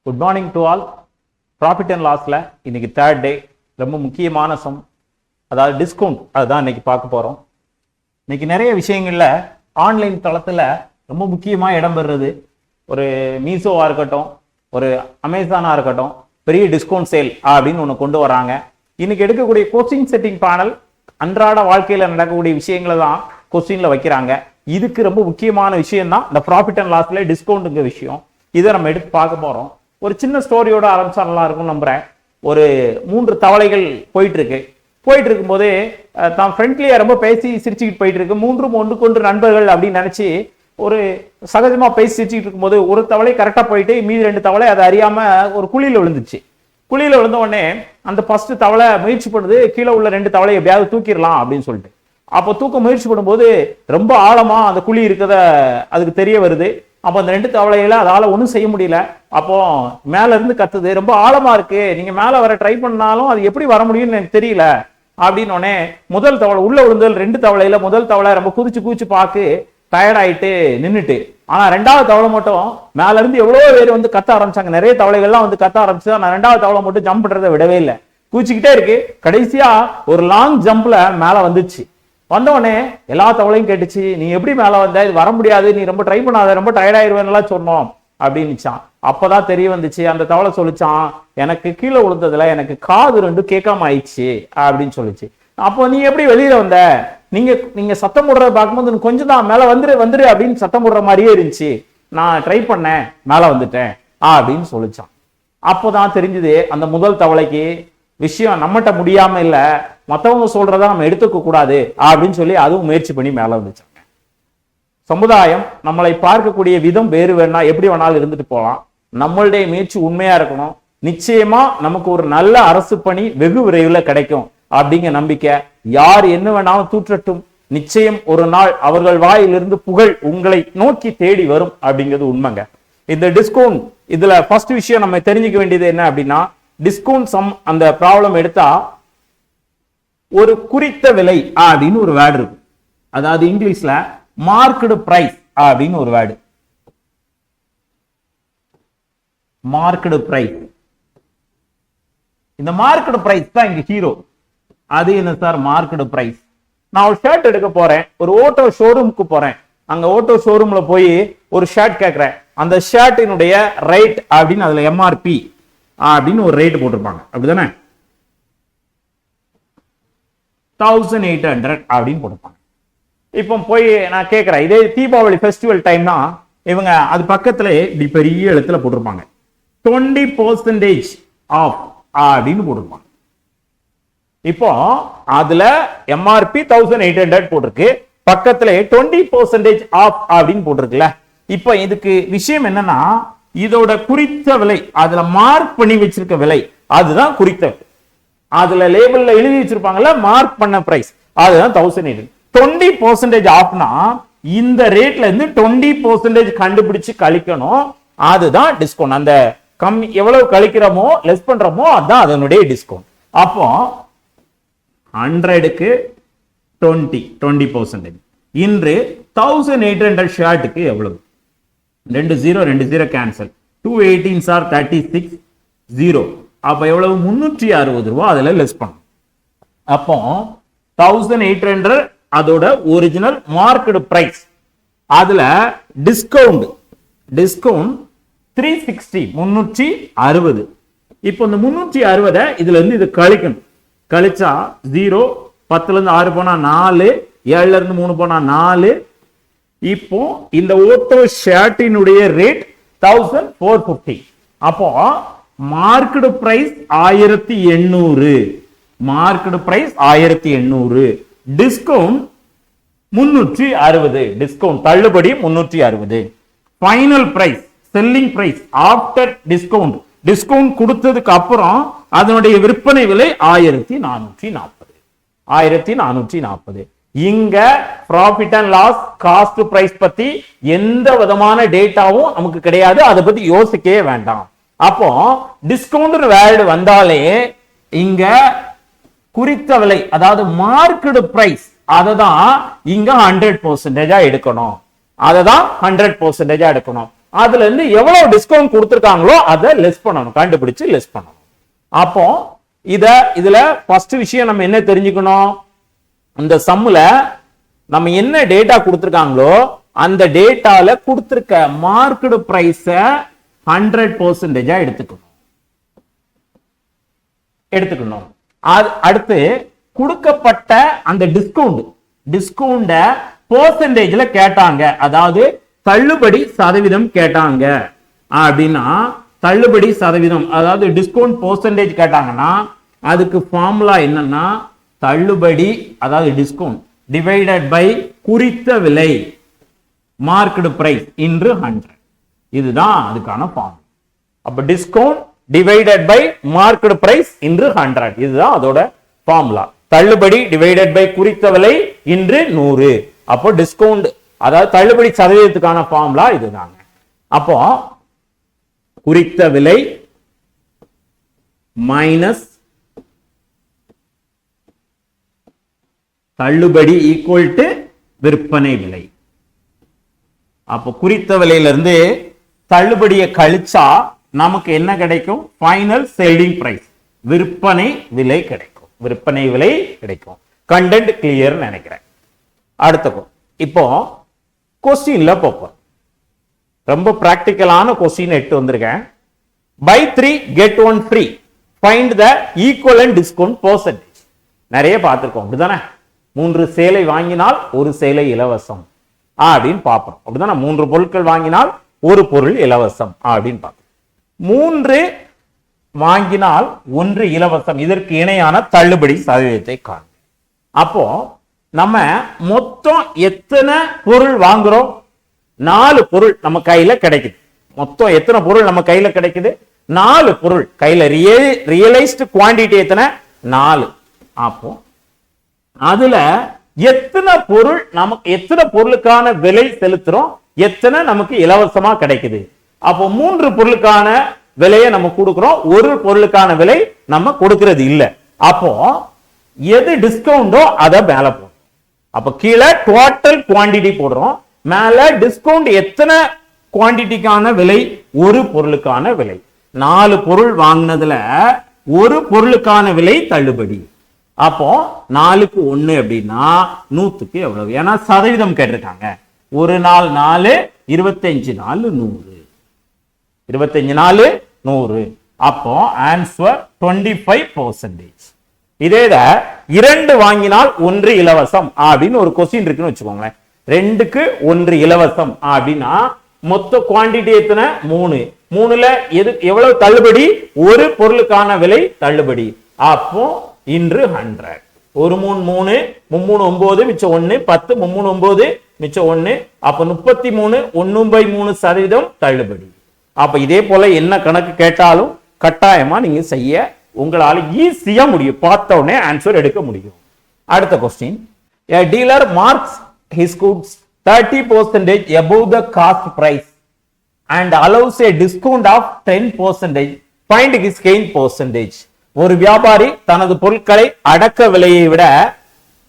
Good morning to all. Profit and லாஸ்ல இன்னைக்கு third டே, ரொம்ப முக்கியமான சம், அதாவது டிஸ்கவுண்ட், அதுதான் இன்னைக்கு பார்க்க போறோம். இன்னைக்கு நிறைய விஷயங்கள்ல ஆன்லைன் தளத்துல ரொம்ப முக்கியமா இடம்பெறுறது, ஒரு மீசோவா இருக்கட்டும், ஒரு அமேசானா இருக்கட்டும், பெரிய டிஸ்கவுண்ட் சேல் அப்படின்னு ஒன்று கொண்டு வராங்க. இன்னைக்கு எடுக்கக்கூடிய கோச்சிங் செட்டிங் பேனல் அன்றாட வாழ்க்கையில நடக்கக்கூடிய விஷயங்களை தான் கொஸ்டின்ல வைக்கிறாங்க. இதுக்கு ரொம்ப முக்கியமான விஷயம் தான் இந்த ப்ராஃபிட் அண்ட் லாஸ்ல டிஸ்கவுண்ட்ங்க விஷயம். இதை நம்ம எடுத்து பார்க்க போறோம். ஒரு சின்ன ஸ்டோரியோட ஆரம்பிச்சா நல்லா இருக்கும் நம்புறேன். ஒரு 3 தவளைகள் போயிட்டு இருக்கும்போது தான் ஃப்ரெண்ட்லியா ரொம்ப பேசி சிரிச்சுக்கிட்டு போயிட்டு இருக்கு. 3 ஒன்றுக்கொன்று நண்பர்கள் அப்படின்னு நினைச்சு ஒரு சகஜமா பேசி சிரிச்சுக்கிட்டு இருக்கும்போது ஒரு தவளை கரெக்டா போயிட்டு மீதி 2 தவளை அதை அறியாம ஒரு குழியில விழுந்துச்சு. குழியில விழுந்த உடனே அந்த ஃபர்ஸ்ட் தவளை முயற்சி பண்ணுது, கீழே உள்ள 2 தவளையை எப்படியாவது தூக்கிடலாம் அப்படின்னு சொல்லிட்டு. அப்போ தூக்க முயற்சி பண்ணும்போது ரொம்ப ஆழமா அந்த குழி இருக்கத அதுக்கு தெரிய வருது. அப்போ அந்த 2 தவளையில அதால ஒன்றும் செய்ய முடியல. அப்போ மேல இருந்து கத்துது, ரொம்ப ஆழமா இருக்கு, நீங்க மேல வர ட்ரை பண்ணாலும் அது எப்படி வர முடியும்னு எனக்கு தெரியல அப்படின்னு உடனே முதல் தவளை உள்ள விழுந்தல் 2 தவளையில முதல் தவளை ரொம்ப குதிச்சு பார்க்கு டயர்ட் ஆயிட்டு நின்றுட்டு. ஆனா 2வது தவளை மட்டும் மேல இருந்து எவ்வளவு பேர் வந்து கத்த ஆரம்பிச்சாங்க, நிறைய தவளைகள்லாம் வந்து கத்த ஆரம்பிச்சு. ஆனா 2வது தவளை மட்டும் ஜம்ப் பண்றதை விடவே இல்லை, குதிச்சுக்கிட்டே இருக்கு. கடைசியா ஒரு லாங் ஜம்ப்ல மேல வந்துச்சு. வந்தவொடனே எல்லா தவளையும் கேட்டுச்சு, நீ எப்படி மேல வந்த, இது வர முடியாது, நீ ரொம்ப ட்ரை பண்ணாத, ரொம்ப டயர்ட் ஆயிருவேன்லாம் சொன்னோம் அப்படின்னுச்சான். அப்பதான் தெரிய வந்துச்சு, அந்த தவளை சொல்லிச்சான், எனக்கு கீழே விழுந்ததுல எனக்கு காது 2 கேட்காம ஆயிடுச்சு அப்படின்னு சொல்லிச்சு. அப்போ நீ எப்படி வெளியில வந்த, நீங்க சத்தம் போடுறத பார்க்கும்போது கொஞ்சம் தான் மேல வந்துரு அப்படின்னு சத்தம் போடுற மாதிரியே இருந்துச்சு, நான் ட்ரை பண்ணேன் மேல வந்துட்டேன் அப்படின்னு சொல்லிச்சான். அப்போதான் தெரிஞ்சது அந்த முதல் தவளைக்கு விஷயம் நம்மகிட்ட முடியாம இல்ல, மற்றவங்க சொல்றதா நம்ம எடுத்துக்க கூடாது அப்படின்னு சொல்லி அதுவும் முயற்சி பண்ணி மேல வந்துச்சாங்க. சமுதாயம் நம்மளை பார்க்கக்கூடிய விதம் வேறு வேணா எப்படி வேணாலும் இருந்துட்டு போகலாம், நம்மளுடைய முயற்சி உண்மையா இருக்கணும். நிச்சயமா நமக்கு ஒரு நல்ல அரசு பணி வெகு விரைவில் கிடைக்கும் அப்படிங்கிற நம்பிக்கை. யார் என்ன வேணாலும் தூற்றட்டும், நிச்சயம் ஒரு நாள் அவர்கள் வாயிலிருந்து புகழ் உங்களை நோக்கி தேடி வரும் அப்படிங்கிறது உண்மைங்க. இந்த டிஸ்கவுண்ட் இதுல ஃபர்ஸ்ட் விஷயம் நம்ம தெரிஞ்சுக்க வேண்டியது என்ன அப்படின்னா, டிஸ்கவுண்ட் சம் அந்த ப்ராப்ளம் எடுத்தா ஒரு குறித்த விலை அப்படின்னு ஒரு வேர்டு இருக்கு. அதாவது இங்கிலீஷ்ல மார்க்டு பிரைஸ் அப்படின்னு ஒரு வேர்டு. மார்க்டு பிரைஸ், இந்த மார்க்டு பிரைஸ் தான் இங்க ஹீரோ. அது என்ன சார் மார்க்டு பிரைஸ்? நான் ஒரு ஷர்ட் எடுக்க போறேன், ஒரு ஓட்டோ ஷோரூமுக்கு போறேன். அங்க ஓட்டோ ஷோரூம்ல போய் ஒரு ஷர்ட் கேட்கிறேன். அந்த ஷர்ட்டினுடைய ரேட் அப்படின்னு அதுல எம்ஆர்பி அப்படின்னு ஒரு ரேட் போட்டிருப்பாங்க, அப்படிதானே? 1800 அப்படின்னு போட்டிருப்பாங்க. இப்போ போய் நான் கேட்கிறேன், இதே தீபாவளி ஃபெஸ்டிவல் டைம்னா இவங்க அது பக்கத்துல இப்படி பெரிய எழுத்துல போட்டிருப்பாங்க 20% ஆஃப் அப்படின்னு போட்டிருப்பாங்க. இப்போ அதுல எம்ஆர்பி 1800 போட்டிருக்கு, பக்கத்துல 20% ஆஃப் அப்படின்னு போட்டிருக்குல்ல. இப்போ இதுக்கு விஷயம் என்னன்னா, இதோட குறித்த விலை அதுல மார்க் பண்ணி வச்சிருக்க விலை அதுதான் குறித்த விலை. அதுல லேபிள்ல எழுதி வச்சிருப்பாங்கல்ல மார்க் பண்ண பிரைஸ், அதுதான் 1800. 20% ஆஃப்னா இந்த ரேட்ல இருந்து 20% கண்டுபிடிச்சு கழிக்கணும், அதுதான் டிஸ்கவுண்ட். அந்த கம்மி எவ்வளவு கழிக்கிறோமோ லெஸ் பண்றோமோ அதுதான் அதனுடைய டிஸ்கவுண்ட். அப்போ 100க்கு 20% இன்று 1800 ஷர்ட்டுக்கு எவ்வளவு? 2 0 கேன்சல், 218 ஆர் 36 0. அப்ப எவ்வளவு? 360 ரூபாய் அதுல லெஸ் பண்ணும். அப்போ 1800 அதோட ஒரிஜினல் மார்க்கெட் பிரைஸ், அதுல டிஸ்கவுண்ட் 360 360. இப்போ இந்த 360 இதுல இருந்து இது கழிக்கணும். கழிச்சா 0, 10ல இருந்து 6 போனா 4, 7ல இருந்து 3 போனா 4. இப்போ இந்த ஓட்டோ ஷர்ட்டினுடைய ரேட் 1450. அப்போ market price 1800, market price 1800, discount 360, discount தள்ளுபடி 360. Final price selling price after discount, discount கொடுத்ததுக்கு அப்புறம் அதனுடைய விற்பனை விலை 1440. இங்க profit and loss cost price பத்தி எந்த விதமான டேட்டாவும் நமக்கு கிடையாது, அதை பத்தி யோசிக்கவே வேண்டாம். அப்போ டிஸ்கவுண்ட் வேர்டு வந்தாலே இங்க குறித்த விலை அதாவது மார்க்கெட் பிரைஸ் அததான் இங்க 100% எடுக்கணும், அததான் 100% எடுக்கணும். அதுல இருந்து எவ்வளவு டிஸ்கவுண்ட் கொடுத்திருக்காங்களோ அதை லெஸ் பண்ணணும், கண்டுபிடிச்சு லெஸ் பண்ணணும். அப்போ இதுல ஃபர்ஸ்ட் விஷயம் நம்ம என்ன தெரிஞ்சுக்கணும், இந்த சம்முல நம்ம என்ன டேட்டா கொடுத்திருக்காங்களோ அந்த டேட்டால கொடுத்திருக்க மார்க்கெட் பிரைஸ 100% எடுத்துக்கணும். அடுத்து கொடுக்கப்பட்ட அந்த டிஸ்கவுண்ட் பெர்சன்டேஜ்ல கேட்டாங்க, அதாவது தள்ளுபடி சதவீதம் கேட்டாங்க அப்படின்னா, தள்ளுபடி சதவீதம் அதாவது டிஸ்கவுண்ட் பெர்சன்டேஜ் கேட்டாங்கன்னா அதுக்கு ஃபார்முலா என்னன்னா தள்ளுபடி அதாவது டிஸ்கவுண்ட் டிவைடட் பை குறித்த விலை மார்க்கெட் பிரைஸ் இன்டு 100. இதுதான் அதுக்கான ஃபார்முலா. அப்ப discount divided by market price into 100, இதுதான் அதோட ஃபார்முலா. தள்ளுபடி டிவைடட் பை குறித்த விலை இன்று 100. அப்போ டிஸ்கவுண்ட் அதாவது தள்ளுபடி சதவீதத்துக்கான ஃபார்முலா இதுதாங்க. அப்போ குறித்த விலை மைனஸ் தள்ளுபடி ஈக்குவல் டு விற்பனை விலை. அப்போ குறித்த விலையிலிருந்து தள்ளுபடியை கழிச்சா நமக்கு என்ன கிடைக்கும், ஃபைனல் செல்லிங் பிரைஸ், விற்பனை விலை கிடைக்கும். விற்பனை விலை கிடைக்கும். கண்டென்ட் கிளியர் நினைக்கிறேன். அடுத்த இப்போ கொஸ்டின்ல போப்போம். ரொம்ப பிராக்டிக்கலான கொஸ்டின் எட்டு வந்திருக்கேன். Buy 3 get 1 free, find the equivalent discount percentage. நிறைய பார்த்திருக்கோம் அப்படிதானே, 3 சேலை வாங்கினால் ஒரு சேலை இலவசம் அப்படின்னு பார்ப்போம் அப்படிதானே. 3 பொருட்கள் வாங்கினால் ஒரு பொருள் இலவசம் அப்படின்னு பார்ப்போம். 3 வாங்கினால் 1 இலவசம், இதற்கு இணையான தள்ளுபடி சதவீதத்தை காணும். அப்போ நம்ம மொத்தம் எத்தனை பொருள் வாங்குறோம், 4 பொருள் நம்ம கையில கிடைக்குது. மொத்தம் எத்தனை பொருள் நம்ம கையில கிடைக்குது, 4 பொருள் கையில. ரியலைஸ்டு குவாண்டிட்டி எத்தனை, 4. அப்போ அதுல எத்தனை பொருள் நமக்கு, எத்தனை பொருளுக்கான விலை செலுத்துறோம், எத்தனை நமக்கு இலவசமா கிடைக்குது. அப்போ 3 பொருளுக்கான விலையை நம்ம கொடுக்கிறோம், ஒரு பொருளுக்கான விலை நம்ம கொடுக்கிறது இல்ல. அப்போ எது டிஸ்கவுண்டோ அதை மேல போடுறோம். அப்ப கீழே டோட்டல் குவாண்டிட்டி போடுறோம், மேல டிஸ்கவுண்ட் எத்தனை குவாண்டிட்டிக்கான விலை, ஒரு பொருளுக்கான விலை. 4 பொருள் வாங்கினதுல ஒரு பொருளுக்கான விலை தள்ளுபடி. அப்போ 4க்கு 1 அப்படின்னா 100க்கு எவ்வளவு, ஏன்னா சதவீதம் கேட்டிருக்காங்க. ஒரு நாள் 4, 25 நாள் 100, 25 நாள் 100. அப்போ ஆன்சர் 25%. இதே 2 வாங்கினால் 1 இலவசம் அப்படின்னு ஒரு கொஸ்டின் இருக்குன்னு வச்சுக்கோங்களேன். 2க்கு 1 இலவசம் அப்படின்னா மொத்த குவாண்டிட்டி எத்தனை, 3. 3ல எது எவ்வளவு தள்ளுபடி, ஒரு பொருளுக்கான விலை தள்ளுபடி. அப்போ இன்று 100. 1 3 3 3 9 மிச்சம் 1 10 3 9 மிச்சம் 1. அப்ப 33 1/3% தள்ளுபடி. அப்ப இதே போல என்ன கணக்கு கேட்டாலும் கட்டாயமா நீங்க செய்ய உங்களால ஈஸியா முடியும், பார்த்த உடனே ஆன்சர் எடுக்க முடியும். அடுத்த question, a dealer marks his goods 30% above the cost price and allows a discount of 10%. Find his gain percentage. ஒரு வியாபாரி தனது பொருட்களை அடக்க விலையை விட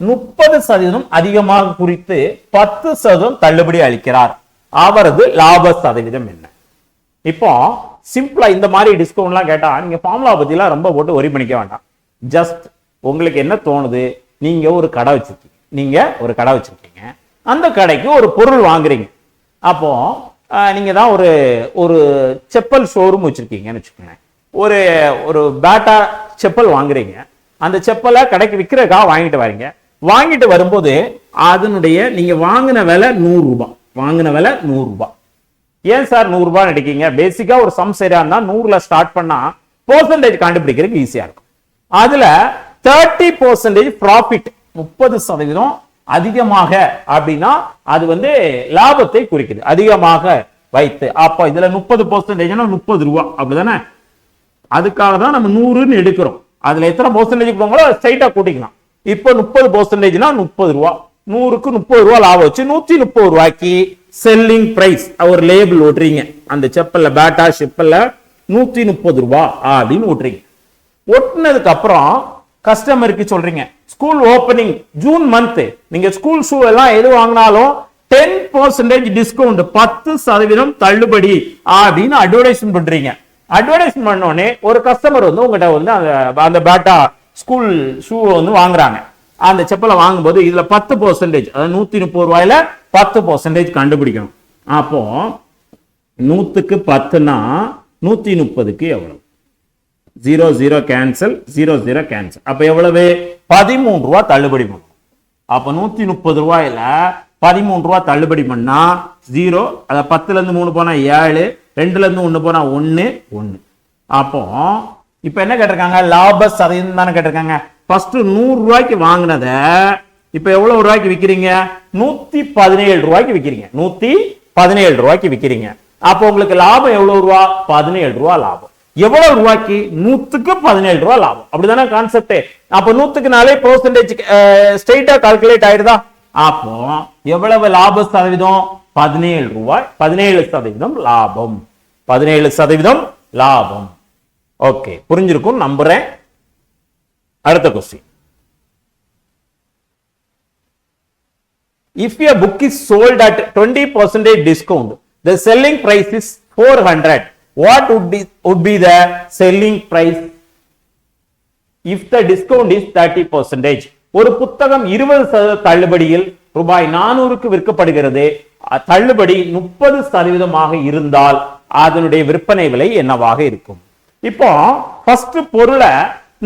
30% அதிகமாக குறித்து 10% தள்ளுபடி அளிக்கிறார். அவரது லாப சதவீதம் என்ன? இப்போ சிம்பிளா இந்த மாதிரி டிஸ்கவுண்ட்லாம் கேட்டா நீங்க ஃபார்முலா பத்திலாம் ரொம்ப போட்டு ஒரி பண்ணிக்க வேண்டாம். ஜஸ்ட் உங்களுக்கு என்ன தோணுது, நீங்க ஒரு கடை வச்சிருக்கீங்க, அந்த கடைக்கு ஒரு பொருள் வாங்குறீங்க. அப்போ நீங்க தான் ஒரு செப்பல் ஷோரூம் வச்சிருக்கீங்கன்னு வச்சுக்கோங்க. ஒரு பேட்டா செப்பல் வாங்குறீங்க. அந்த செப்பலை கடைக்கு விற்கிறக்கா வாங்கிட்டு வரீங்க. வாங்கிட்டு வரும்போது அதனுடைய நீங்க வாங்கின விலை 100 ரூபாய். ஏன் சார் 100 ரூபாய் எடுக்கீங்க? பேசிக்கா ஒரு சம் சரியா இருந்தா 100ல ஸ்டார்ட் பண்ணா பெர்சன்டேஜ் கண்டுபிடிக்கிறதுக்கு ஈஸியா இருக்கும். அதுல 30% ப்ராஃபிட், 30% அதிகமாக அப்படின்னா அது லாபத்தை குறிக்குது, அதிகமாக வைத்து. அப்ப இதுல 30% 30 ரூபாய் அப்படிதானே. அதுக்காக தான் நம்ம 100ன்னு எடுக்கிறோம். அதுல எத்தனை பெர்சன்டேஜ் போங்களோ ஸ்ட்ரைட்டா கூட்டிக்கலாம். இப்போ 30%னா 30 ரூபாய், 100க்கு 30 ரூபாய் லாபம் வச்சு 130 ரூபாய்க்கு செல்லிங் பிரைஸ் ஒரு லேபிள் ஓட்டுறீங்க. அந்த செப்பல்ல பேட்டா செப்பல்ல 130 ரூபாய் அப்படின்னு ஓட்டுறீங்க. ஒட்டினதுக்கு அப்புறம் கஸ்டமருக்கு சொல்றீங்க, ஸ்கூல் ஓபனிங் ஜூன் மந்த், நீங்க ஸ்கூல் ஷூ எல்லாம் எது வாங்கினாலும் 10% டிஸ்கவுண்ட், 10% தள்ளுபடி அப்படின்னு அட்வர்டைஸ்மெண்ட் பண்றீங்க. அட்வர்டைஸ்மெண்ட் பண்ணோடனே ஒரு கஸ்டமர் வந்து உங்ககிட்ட வந்து அந்த பேட்டா ஸ்கூல் ஷூ வந்து வாங்குறாங்க. அந்த செப்பலை வாங்கும்போது இதுல 10%, அதாவது 130 ரூபாயில 10% கண்டுபிடிக்கணும். அப்போ 100க்கு 10னா 130க்கு எவ்வளவு? 0 கேன்சல், 0 கேன்சல். அப்ப எவ்வளவு? 13 ரூபா தள்ளுபடி பண்ணும். அப்ப 130 ரூபாயில 13 ரூபா தள்ளுபடி பண்ணா 0, அத 10ல இருந்து 3 போனா 7, 2ல இருந்து 1 போனா 1. அப்போ இப்ப என்ன கேட்டிருக்காங்க? லாப சதவீதம் தானே கேட்டிருக்காங்க. ஃபர்ஸ்ட் 100 ரூபாய்க்கு வாங்கினத இப்ப எவ்வளவு ரூபாய்க்கு விக்கிறீங்க? 117 ரூபாய்க்கு விக்கிறீங்க. 117 ரூபாய்க்கு விக்கிறீங்க. அப்போ உங்களுக்கு லாபம் எவ்வளவு ரூபா? 17 ரூபா லாபம். எவ்வளவு ரூபாய்க்கு? 100க்கு 17 ரூபா லாபம். அப்படிதானே கான்செப்ட். அப்ப 100க்கு நாளே பெர்சன்டேஜ் ஸ்ட்ரைட்டா கால்குலேட் ஆயிருதா? அப்போ எவ்வளவு லாப சதவீதம்? 17 ரூபாய். 17% லாபம். 17% லாபம். ஓகே, புரிஞ்சிருக்கும் நம்புறேன். அடுத்த question. If a book is sold at 20% discount, the selling price is 400. What would be the selling price if the discount is 30%? ஒரு புத்தகம் 20% தள்ளுபடியில் ரூபாய் 400க்கு விற்கப்படுகிறது. தள்ளுபடி 30% இருந்தால் அதனுடைய விற்பனை விலை என்னவாக இருக்கும்? இப்போ ஃபர்ஸ்ட் பொருளை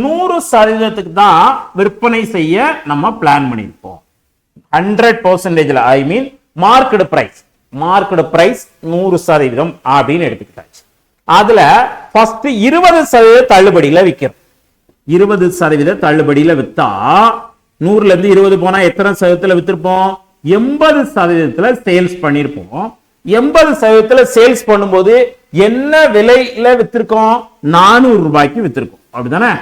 100% தான் விற்பனை செய்ய நம்ம பிளான் பண்ணியிருப்போம். 100%, ஐ மீன் மார்க்கெட் பிரைஸ் 100% அப்படின்னு எடுத்துக்கிட்டாச்சு. அதுல ஃபர்ஸ்ட் 20% தள்ளுபடியில விற்கிறோம். 20% தள்ளுபடியில வித்தா 100ல இருந்து 20 போனா எத்தனை சதவீதத்துல வித்திருப்போம்? 80% சேல்ஸ் பண்ணிருப்போம். 80% சேல்ஸ் பண்ணும்போது என்ன விலையில வித்திருக்கோம்? 400 ரூபாய்க்கு வித்திருக்கோம். அப்படிதானே?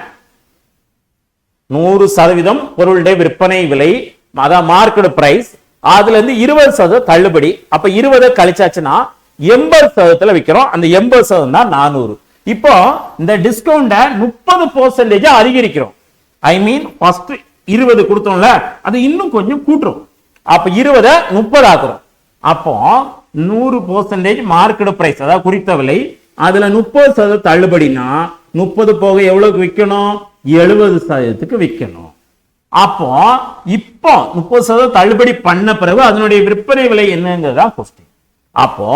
100% பொருளுடைய விற்பனை விலை, அதான் மார்க்கெட் பிரைஸ். அதுல இருந்து 20% தள்ளுபடி. அப்ப 20 கழிச்சாச்சுன்னா 80% விக்கிறோம். அந்த 80% தான் 400. இப்போ இந்த டிஸ்கவுண்ட 30% அதிகரிக்கிறோம். ஐ மீன் ஃபர்ஸ்ட் 20 கொடுத்தோம்ல, அது இன்னும் கொஞ்சம் கூட்டுறோம். அப்ப 20 30 ஆக்குறோம். அப்போ 100% மார்க்கெட் பிரைஸ், அதாவது குறித்த விலை, அதுல 30% தள்ளுபடினா 30 போக எவ்வளவுக்கு விற்கணும்? 70%க்கு விற்கணும். அப்போ இப்போ 30% தள்ளுபடி பண்ண பிறகு அதனுடைய விற்பனை விலை என்னங்கிறதா கொஸ்டின். அப்போ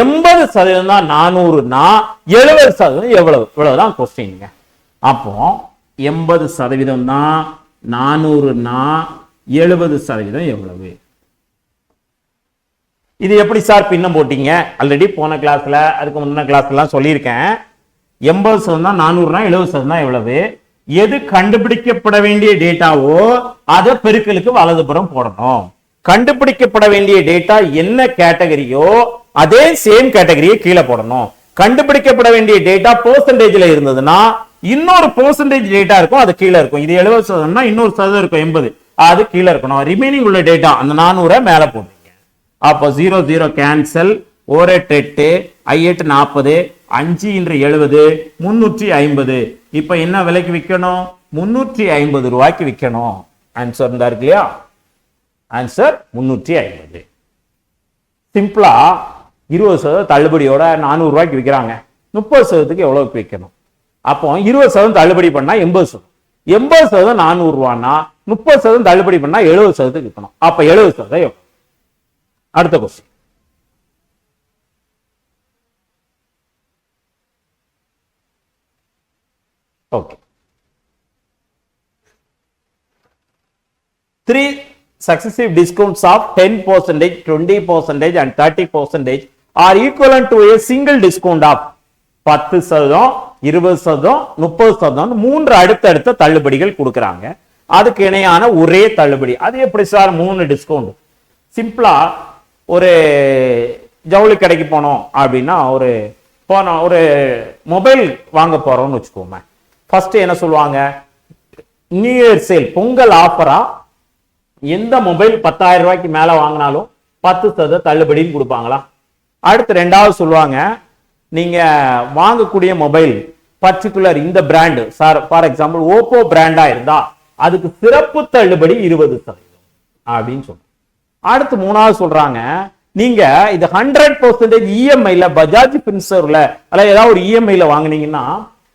80% தான் 400னா 70% எவ்வளவு? இவ்வளவுதான் கொஸ்டின். அப்போ 80% தான் 400னா 70% எவ்வளவு? இது எப்படி சார் பின்னம் போட்டீங்க? ஆல்ரெடி போன கிளாஸ்ல, அதுக்கு முன்ன கிளாஸ்ல எல்லாம் சொல்லியிருக்கேன். 80% தான் 400னா 70% தான் எவ்வளவு? எது கண்டுபிடிக்கப்பட வேண்டிய டேட்டாவோ அதை பெருக்கலுக்கு வலதுபுறம் போடணும். கண்டுபிடிக்கப்பட வேண்டிய டேட்டா என்ன கேட்டகரியோ அதே சேம் கேட்டகரியை கீழே போடணும். கண்டுபிடிக்கப்பட வேண்டிய டேட்டா பெர்சன்டேஜ்ல இருந்ததுன்னா இன்னொரு பெர்சன்டேஜ் டேட்டா இருக்கும், அது கீழே இருக்கும். இது 70%னா இன்னொரு சதவீதம் இருக்கும் 80, அது கீழே இருக்கணும். ரிமைனிங் உள்ள டேட்டா அந்த 400 மேல போடுறீங்க. அப்போ 0 கேன்சல், 1 8 40, 5 70, 350. இப்ப என்ன விலைக்கு விற்கணும்? 350 ரூபாய்க்கு விற்கணும். ஆன்சர் இருந்தா இருக்கு இல்லையா? ஆன்சர் 350. சிம்பிளா 20% தள்ளுபடியோட 400 ரூபாய்க்கு விற்கிறாங்க. 30%க்கு எவ்வளவுக்கு விற்கணும்? அப்போ 20% தள்ளுபடி பண்ணா 80%, 80% 400 ரூபான்னா 30% தள்ளுபடி பண்ணா 70%க்கு விற்கணும். அப்ப 70% எவ்வளவு? அடுத்த question. Okay, 3 successive discounts of 10%, 20% and 30% are equivalent to a single discount of 10%, 20%, 30%. 3 அடுத்தடுத்த தள்ளுபடிகள் கொடுக்கறாங்க. அதுக்கு இணையான ஒரே தள்ளுபடி. அது எப்படி சார் 3 டிஸ்கவுண்ட்? சிம்பிளா ஒரு ஜவுளி கடைக்கு போனோம் அப்படின்னா ஒரு மொபைல் வாங்க போறோம்னு வச்சுக்கோமே. ஃபர்ஸ்ட் என்ன சொல்லுவாங்க? நியூ இயர் சேல், பொங்கல் ஆஃபரா எந்த மொபைல் 10,000 ரூபாய்க்கு மேல வாங்கினாலும் 10% தள்ளுபடின்னு கொடுப்பாங்களா? அடுத்து ரெண்டாவது சொல்லுவாங்க, நீங்க வாங்கக்கூடிய மொபைல் பர்டிகுலர் இந்த பிராண்ட், ஃபார் எக்ஸாம்பிள் ஓப்போ பிராண்டா இருந்தா அதுக்கு சிறப்பு தள்ளுபடி 20% அப்படின்னு சொல்றாங்க. அடுத்து மூணாவது சொல்றாங்க, நீங்க இது 100% இஎம்ஐல பஜாஜ் பின்சர்ல அல்ல ஏதாவது ஒரு இஎம்ஐல வாங்குனீங்கன்னா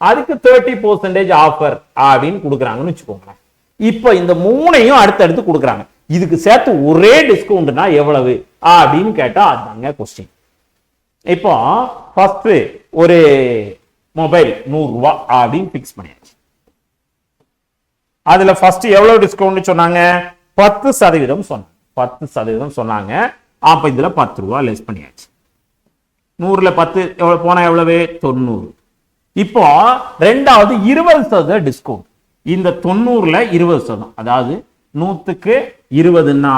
அதுக்கு 30% ஆஃபர் அப்படின்னு கொடுக்குறாங்கன்னு வச்சுக்கோங்களேன். இப்ப இந்த மூணையும் அடுத்தடுத்து கொடுக்குறாங்க. இதுக்கு சேர்த்து ஒரே டிஸ்கவுண்ட்னா எவ்வளவு அப்படின்னு கேட்டா அதுதாங்க கொஸ்டின். இப்போ ஃபர்ஸ்ட் ஒரு மொபைல் 100 ரூபாய் அப்படின்னு பிக்ஸ் பண்ணியாச்சு. அதுல ஃபர்ஸ்ட் எவ்வளவு டிஸ்கவுண்ட் சொன்னாங்க? 10% சொன்னாங்க. 10% சொன்னாங்க. அப்ப இதுல 10 ரூபாய் லெஸ் பண்ணியாச்சு. 100ல 10 எவ்வளவு போனா எவ்வளவு? 90. இப்போ ரெண்டாவது 20% டிஸ்கவுண்ட். இந்த 90ல 20%, அதாவது 100க்கு 20ன்னா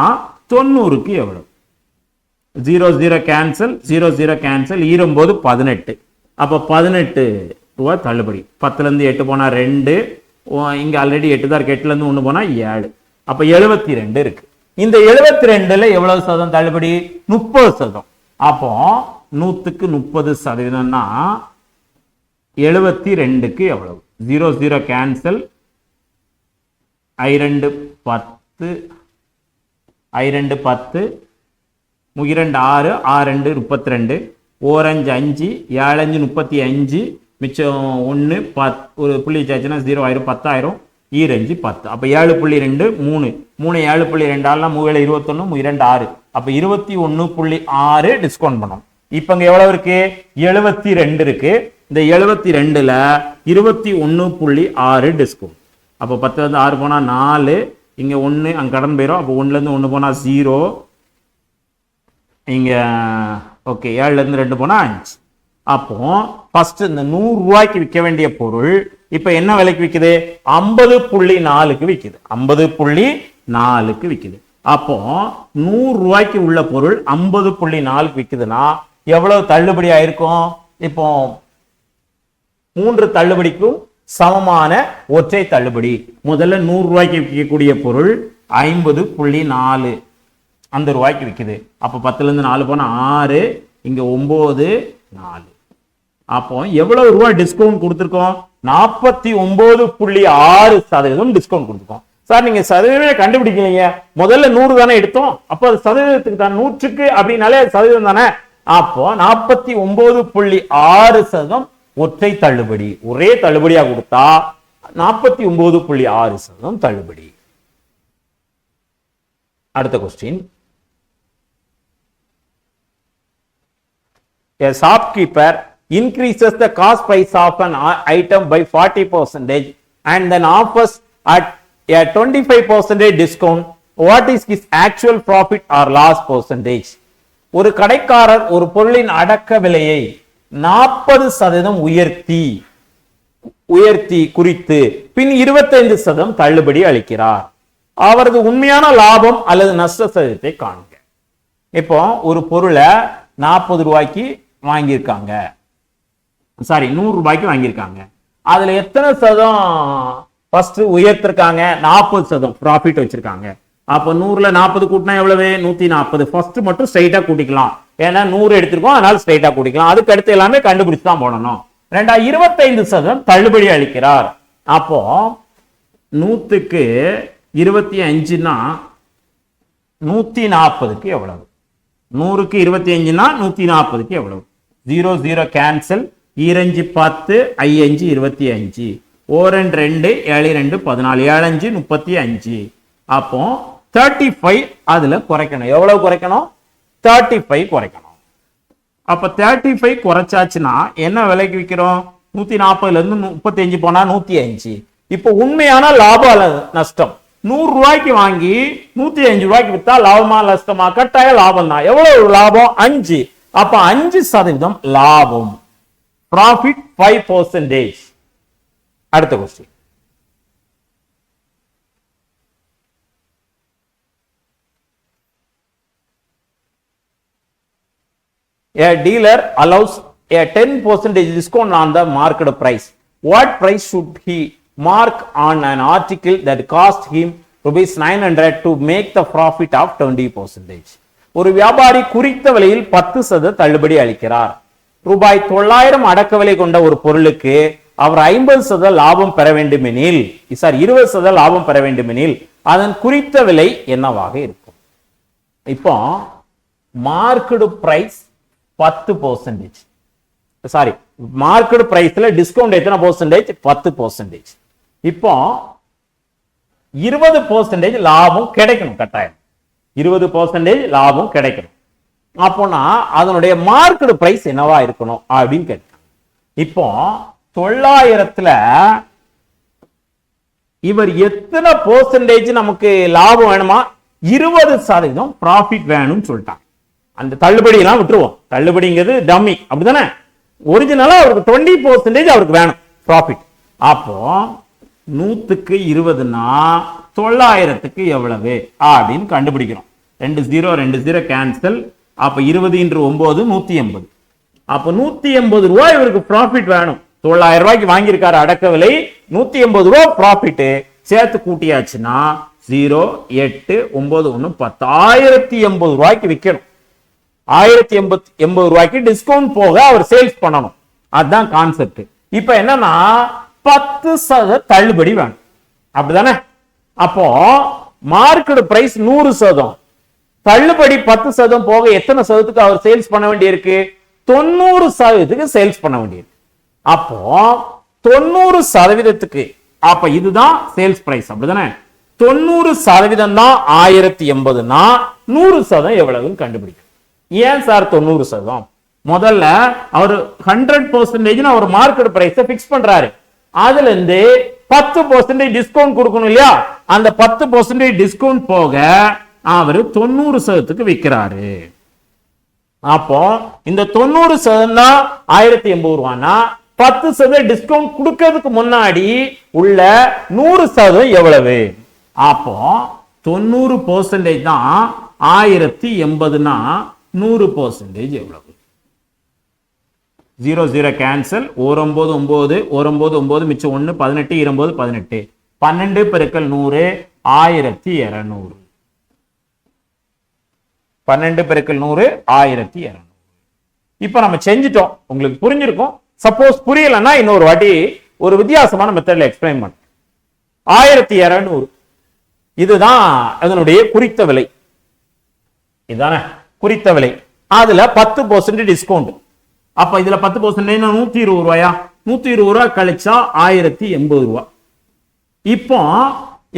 90க்கு எவ்வளவு? 00 கேன்சல், 00 கேன்சல், ஈரும்போது 18. அப்ப 18 ரூபாய் தள்ளுபடி. 10ல இருந்து 8 போனா 2, இங்க ஆல்ரெடி 8 தான் இருக்கு, 8ல இருந்து 1 போனா 7. அப்ப 72 இருக்கு. இந்த 72ல எவ்வளவு சதம் தள்ளுபடி? 30%. அப்போ 100க்கு 30%ன்னா 72க்கு எவ்வளவு? 00 கேன்சல், I2 10, I2 10, 2 6, 6 32, 4 5 5, 7 5 35, மிச்சம் 1 10, ஒரு புள்ளி வச்சாச்சுன்னா 0 ஆயிரும், 10 ஆயிரும், 2 10. அப்ப 7.2 3 3 7.2 ஆலாம் 3 21 2 6. அப்ப 21.6 டிஸ்கவுண்ட் பண்ணோம். இப்ப இங்க எவ்வளவு இருக்கு? 72 இருக்கு. இந்த 72ல 21.6 டிஸ்கவுண்ட். அப்ப 10ல இருந்து 6 போனா 4, இங்க 1 அங்க கடன் போயிரும். அப்ப 1ல இருந்து 1 போனா 0, இங்க ஓகே 7ல இருந்து 2 போனா 5. அப்போ ஃபர்ஸ்ட் இந்த 100 ரூபாய்க்கு விற்க வேண்டிய பொருள் இப்ப என்ன விலைக்கு விக்குது? 50.4க்கு விக்குது. 50.4க்கு விக்குது. அப்போ 100 ரூபாய்க்கு உள்ள பொருள் 50.4க்கு விக்குதுன்னா எவ்வளவு தள்ளுபடி ஆயிருக்கும்? இப்போ 3 தள்ளுபடிக்கும் சமமான ஒற்றை தள்ளுபடி. முதல்ல 100 ரூபாய்க்கு விற்கக்கூடிய பொருள் 50.4 அந்த ரூபாய்க்கு விக்குது. அப்ப 10ல இருந்து 4 போனா 6, இங்க 9 4. அப்போ எவ்வளவு ரூபாய் டிஸ்கவுண்ட் கொடுத்திருக்கோம்? 49.6% டிஸ்கவுண்ட் கொடுத்திருக்கோம். சார் நீங்க சதவீதம் கண்டுபிடிக்கலீங்க, முதல்ல 100 தானே எடுத்தோம், அப்ப அது சதவீதத்துக்கு தான், 100க்கு அப்படின்னாலே சதவீதம் தானே. அப்போ 49.6% ஒற்றை தள்ளுபடி. ஒரே தள்ளுபடியா கொடுத்தா 49.6% தள்ளுபடி. அடுத்த question. A shopkeeper increases the cost price of an item by 40% and then offers at a 25% discount. What is his actual profit or loss percentage? ஒரு கடைக்காரர் ஒரு பொருளின் அடக்க விலையை 40% உயர்த்தி குறித்து பின் 25% தள்ளுபடி அளிக்கிறார். அவரது உண்மையான லாபம் அல்லது நஷ்ட சதவீதத்தை காண்க. இப்போ ஒரு பொருளை 40 ரூபாய்க்கு வாங்கியிருக்காங்க, சாரி 100 ரூபாய்க்கு வாங்கியிருக்காங்க. அதுல எத்தனை சதம் ஃபர்ஸ்ட் உயர்த்திருக்காங்க? 40% ப்ராஃபிட் வச்சிருக்காங்க. அப்ப 100ல 40 கூட்டினா எவ்வளவு? 140. ஃபர்ஸ்ட் மட்டும் ஸ்ட்ரைட்டா கூட்டிக்கலாம், ஏன்னா 100 எடுத்திருக்கோம், அதனால ஸ்ட்ரைட்டா கூட்டிக்கலாம். அதுக்கு அடுத்து எல்லாமே கண்டுபிடிச்சு தான் போடணும். 25% தள்ளுபடி அளிக்கிறார். அப்போ 100க்கு 25னா 140க்கு எவ்வளவு? 100க்கு 25னா 140க்கு எவ்வளவு? 00 கேன்சல், 2 10, 5 25, 4 2 7 2 14, 7 5 35. அப்போ 35 அதுல குறைக்கணும். எவ்வளவு குறைக்கணும்? 35 குறைக்கணும். அப்ப 35 குறைச்சாச்சுன்னா என்ன விலைக்கு விற்கிறோம்? 140ல இருந்து 35 போனா 105. இப்போ உண்மையான லாபம் நஷ்டம். 100 ரூபாய்க்கு வாங்கி 105 ரூபாய்க்கு வித்தா லாபமா நஷ்டமா? கட்டாய லாபம் தான். எவ்வளவு லாபம்? 5. அப்ப 5% லாபம். ப்ராஃபிட் 5%. அடுத்த question. A dealer allows a 10% discount on the market price. What price should he mark on an article that cost him ₹900 to make the profit of 20%? ஒரு வியாபாரி குறித்த விலையில் 10% தள்ளுபடி அளிக்கிறார். ₹900 அடக்க விலை கொண்ட ஒரு பொருளுக்கு அவர் 50% லாபம் பெற வேண்டுமெனில், 20% லாபம் பெற வேண்டுமெனில் அதன் குறித்த விலை என்னவாக இருக்கும்? இப்போ மார்க்கெட் பிரைஸ் 10%. சாரி, மார்க்கெட் பிரைஸ்ல டிஸ்கவுண்ட் எத்தனை பர்சன்டேஜ்? 10%. இப்போ 20% லாபம் கிடைக்கணும், கட்டாயம் 20% லாபம் கிடைக்கணும். அப்போனா அதனுடைய மார்க்கெட் பிரைஸ் என்னவா இருக்கணும் அப்படின்னு கேட்டாங்க. இப்போ 900ல இவர் எத்தனை பெர்சன்டேஜ் நமக்கு லாபம் வேணுமா? 20% ப்ராஃபிட் வேணும்னு சொல்லிட்டாங்க. அந்த தள்ளுபடி எல்லாம் விட்டுருவோம், தள்ளுபடிங்கிறது டம்மி, அப்படிதானே? ஒரிஜினலா அவருக்கு 20% அவருக்கு வேணும் ப்ராஃபிட். அப்போ 100க்கு 20னா 900க்கு எவ்வளவு அப்படின்னு கண்டுபிடிக்கிறோம். 2 0 கேன்சல். அப்ப 20 × 9 180. அப்ப 180 ரூபாய் இவருக்கு ப்ராஃபிட் வேணும். 900 ரூபாய்க்கு வாங்கியிருக்காரு அடக்க விலை, 180 ரூபாய் ப்ராஃபிட் சேர்த்து கூட்டியாச்சுன்னா 0 8 9 1 10 1080 ரூபாய்க்கு விற்கணும். 1080 ரூபாய்க்கு டிஸ்கவுண்ட் போக அவர் சேல்ஸ் பண்ணணும். அதுதான் கான்செப்ட். இப்ப என்னன்னா 10% தள்ளுபடி வேணும், அப்படிதானே? அப்போ மார்க்கெட் பிரைஸ் 100%, தள்ளுபடி 10% போக எத்தனை சதத்துக்கு அவர் சேல்ஸ் பண்ண வேண்டியிருக்கு? 90% சேல்ஸ் பண்ண வேண்டியிருக்கு. அப்போ 90%, அப்ப இதுதான் சேல்ஸ் பிரைஸ், அப்படிதானே? 90% தான் 1080னா 100% எவ்வளவுன்னு கண்டுபிடிக்கும். ஏன் சார் 90%? முதல்ல அவர் 100% அவர் மார்க்கெட் பிரைஸை பிக்ஸ் பண்றாரு. அதுல இருந்து 10% டிஸ்கவுண்ட் கொடுக்கணும் இல்லையா? அந்த 10% டிஸ்கவுண்ட் போக அவர் 90%க்கு விற்கிறாரு. அப்போ இந்த 90% தான் 1080 ரூபானா 10% டிஸ்கவுண்ட் கொடுக்கிறதுக்கு முன்னாடி உள்ள 100% எவ்வளவு? அப்போ 90% தான் 1080னா 100% எவ்வளவு? 0 0 கேன்சல். 9 9 9 9 மிச்சம் 1 18 20 18 12 பெருக்கல் 100 1200. 12 பெருக்கல் 100 1200. இப்ப நம்ம செஞ்சிட்டோம், உங்களுக்கு புரிஞ்சிருக்கும். சப்போஸ் புரியலன்னா இன்னொரு வாட்டி ஒரு வித்தியாசமான மெத்தட்ல எக்ஸ்பிளைன் பண்ண. 1200 இதுதான் அதனுடைய குறித்த விலை, இதுதானே குறித்த விலை. அதுல 10% டிஸ்கவுண்ட். அப்ப இதுல 10% 120 ரூபாயா? 120 ரூபாய் கழிச்சா 1080 ரூபாய். இப்போ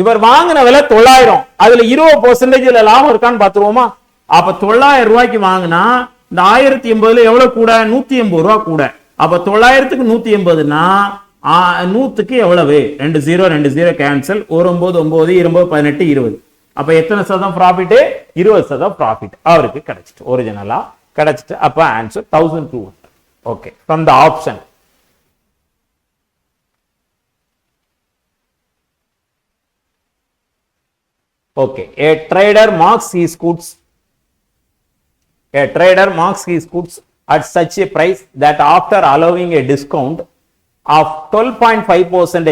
இவர் வாங்கின விலை 900, அதுல 20% லாபம் இருக்கான்னு பாத்துருவோமா? அப்ப 900 ரூபாய்க்கு வாங்கினா இந்த 1080ல எவ்வளவு கூட? 180 ரூபாய் கூட. அப்ப 900க்கு 180னா 100க்கு எவ்வளவு? 2 0 கேன்சல். 9 9 20 18 20. அப்ப எத்தனை சதம் ப்ராஃபிட்? 20% ப்ராஃபிட் அவருக்கு கிடைச்சிட்டு, ஒரிஜினலா கிடைச்சிட்டு. அப்ப answer 1200. Okay, from the option. Okay, a trader marks his goods at such a price that after allowing a discount of 12.5%,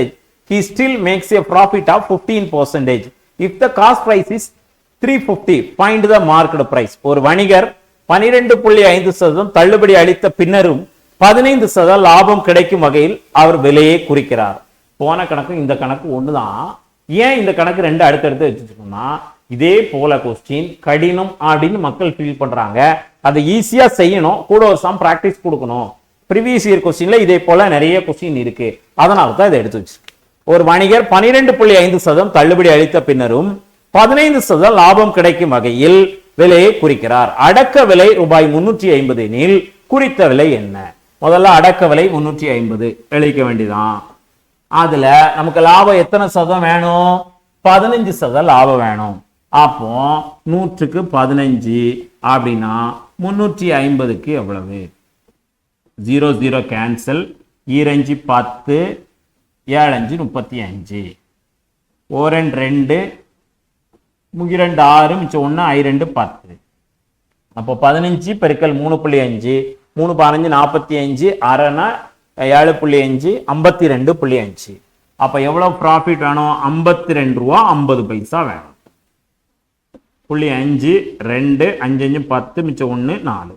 he still makes a profit of 15%. If the cost price is 350, find the market price. ஒரு வணிகர் 12.5% தள்ளுபடி அளித்த பின்னரும் 15% லாபம் கிடைக்கும் வகையில் அவர் விலையை குறிக்கிறார். போன கணக்கு இந்த கணக்கு ஒண்ணுதான். ஏன் இந்த கணக்கு ரெண்டு அடுத்தடுத்து வச்சுக்கணும்னா, இதே போல கொஸ்டின் கடினம் அப்படின்னு மக்கள் ஃபீல் பண்றாங்க. அதை ஈஸியா செய்யணும், கூட ஒரு சம் பிராக்டிஸ் கொடுக்கணும். ப்ரீவியஸ் இயர் கொஸ்டின்ல இதே போல நிறைய கொஸ்டின் இருக்கு, அதனால தான் இதை எடுத்து வச்சு. ஒரு வணிகர் 12.5% தள்ளுபடி அளித்த பின்னரும் 15% லாபம் கிடைக்கும் வகையில் விலையை குறிக்கிறார். அடக்க விலை ரூபாய் 350 எனில் குறித்த விலை என்ன? முதல்ல அடக்க விலை 350 எழுதிக்க வேண்டியதான். அதுல நமக்கு லாபம் எத்தனை சதம் வேணும்? 15% லாபம் வேணும். அப்போ 100க்கு 15 அப்படின்னா 350க்கு எவ்வளவு? 0 0 கேன்சல். 2 10 7 35. 1 2 2 6 மிச்சம் 1 I2 10. அப்போ 15 பெருக்கல் 3.5 3 15 45 அரைனா 7.5 52.5. அப்ப எவ்வளவு ப்ராஃபிட் வேணும்? 52 ரூபா 50 பைசா வேணும். 0.5 2 5 5 10 மிச்சம் 1 4.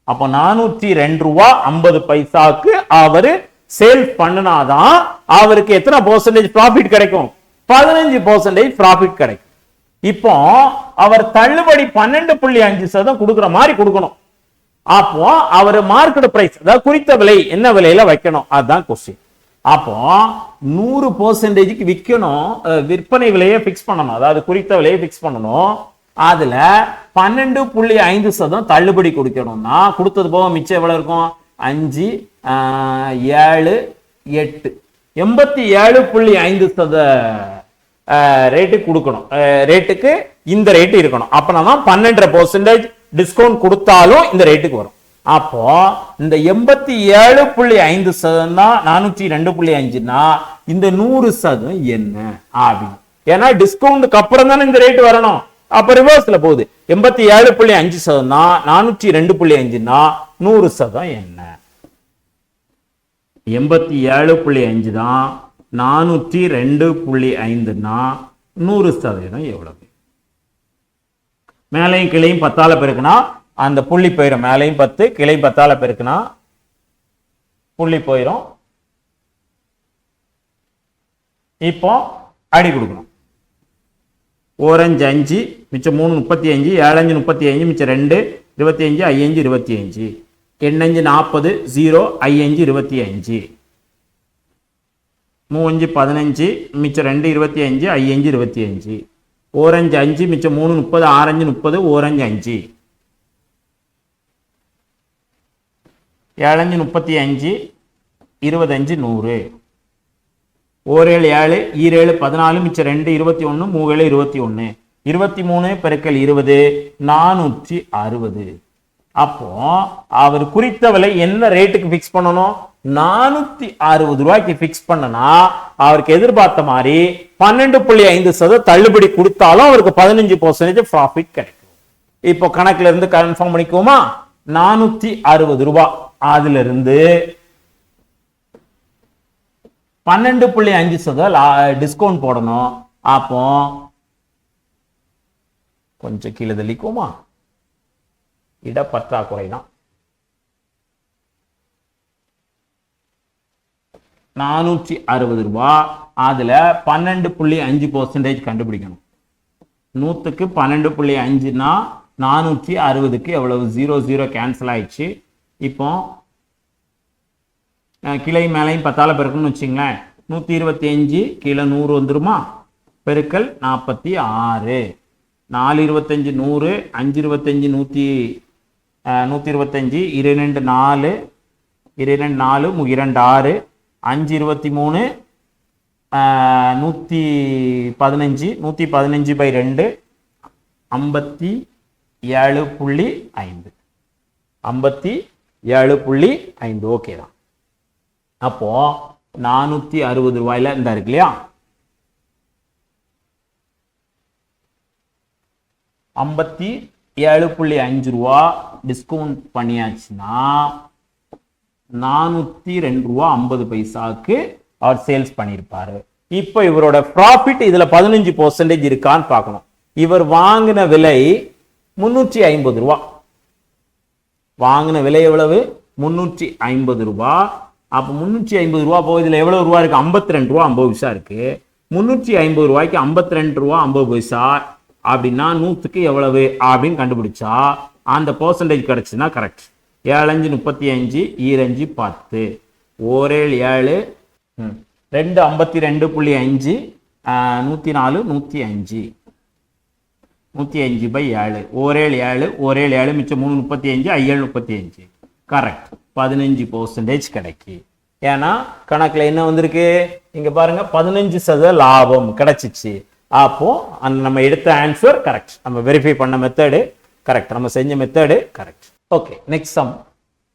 அப்ப 402 ரூபா 50 பைசாக்கு அவரு சேல் பண்ணினாதான் அவருக்கு எத்தனை பெர்சன்டேஜ் ப்ராஃபிட் கிடைக்கும்? 15% ப்ராஃபிட் கிடைக்கும். இப்போ அவர் தள்ளுபடி 12.5% கொடுக்கிற மாதிரி கொடுக்கணும். அப்போ அவர் மார்க்கெட் பிரைஸ், அதாவது குறித்த விலை என்ன விலையில வைக்கணும், அதுதான் கொஸ்டின். அப்போ 100% விற்கணும், விற்பனை விலையை பிக்ஸ் பண்ணணும், அதாவது குறித்த விலையை பிக்ஸ் பண்ணணும். அதுல 12.5% தள்ளுபடி கொடுக்கணும்னா கொடுத்தது போக மிச்சம் எவ்வளவு இருக்கும்? 5 7 8 87.5% ரேட்டு கொடுக்கணும். ரேட்டுக்கு இந்த ரேட்டு இருக்கணும். அப்பதான் 12% டிஸ்கவுண்ட் கொடுத்தாலும் இந்த ரேட்டுக்கு வரும். அப்போ இந்த 87.5% தான் 402.5னா இந்த 100% என்ன அப்படின்னு. ஏன்னா டிஸ்கவுண்ட்க்கு அப்புறம் தானே இந்த ரேட் வரணும். அப்ப ரிவர்ஸ்ல போகுது. 87.5% தான் 402.5னா 100% என்ன? 87.5 தான் 402.5னா 100% எவ்வளவு? மேலையும் கிளையும் 10ஆல பெருக்குனா அந்த புள்ளி போயிடும். மேலையும் 10 கிளை 10ஆல பெருக்குனா புள்ளி போயிடும். இப்போ அடி கொடுக்கணும். ஓரஞ்சு 5 மிச்சம் 3 35, 7 5 35, மிச்சம் 2 25, 5 25, 8 5 40, 0 5 25, 3 15, மிச்சம் 2 25, 5 25, ஓரஞ்சு 5 மிச்சம் 3 30, 6 30, ஓரஞ்சு 5, 7 35, 25 100, ஓரேழு 7, ஈரேழு 14, மிச்சம் 2 21, 3 21, 23 பெருக்கல் 20 460. அப்போ அவர் குறித்த விலை என்ன ரேட்டுக்கு பிக்ஸ் பண்ணணும்? 460 ரூபாய்க்கு பிக்ஸ் பண்ணனா அவருக்கு எதிர்பார்த்த மாதிரி 12.5% தள்ளுபடி கொடுத்தாலும் அவருக்கு 15% ப்ராஃபிட் கிடைக்கும். இப்போ கணக்குல இருந்து கன்ஃபார்ம் பண்ணிக்குவோமா? 460 ரூபாய், அதுல இருந்து 12.5% டிஸ்கவுண்ட் போடணும். அப்போ கொஞ்சம் கீழே தள்ளிக்குவோமா? இடப்பற்றாக்குறை தான். 460 ரூபாய், அதுல 12.5% கண்டுபிடிக்கணும். 100க்கு 12.5னா 460க்கு எவ்வளவு? 0 0 கேன்சல் ஆயிடுச்சு. இப்போ கிளை மேலையும் 10ஆல பெருக்கணும்னு வச்சுங்களேன். 125 கீழே 100 வந்துருமா? பெருக்கல் 46, 4 25 100, 5 25 125, 2 4, 2 4, 2 6, 5 23, 115, 115/2 57.5, 57.5. ஓகே தான். அப்போ 460 ரூபாயில இந்த இருக்கு இல்லையா, 57.5 ரூபா டிஸ்கவுண்ட் பண்ணியாச்சுன்னா 402 ரூபா 50 பைசாக்கு அவர் சேல்ஸ் பண்ணியிருப்பாரு. இப்போ இவரோட ப்ராஃபிட் இதுல 15% இருக்கான்னு பார்க்கணும். இவர் வாங்கின விலை 350 ரூபா. வாங்கின விலை எவ்வளவு? 350 ரூபா. அப்ப 350 ரூபா போக இதுல எவ்வளவு ரூபா இருக்கு? 52 ரூபா 50 பைசா இருக்கு. 350 ரூபாய்க்கு 52 ரூபா 50 பைசா அப்படின்னா 100க்கு எவ்வளவு அப்படின்னு கண்டுபிடிச்சா அந்த பெர்சன்டேஜ் கிடைச்சுன்னா கரெக்ட். 7 5 35, 2 10, ஓரேழு 7, 2 52.5, 104 105, 105/7, ஓரேழு 7, ஓரேழு 7, மிச்சம் 3 35, 7 35, கரெக்ட். 15% கிடைக்கு. ஏன்னா கணக்குல என்ன வந்திருக்கு இங்க பாருங்க, 15% லாபம் கிடைச்சிச்சு. அப்போ அந்த நம்ம எடுத்த ஆன்சர் கரெக்ட். நம்ம வெரிஃபை பண்ண மெத்தடு கரெக்ட், நம்ம செஞ்ச method correct. Okay, next sum.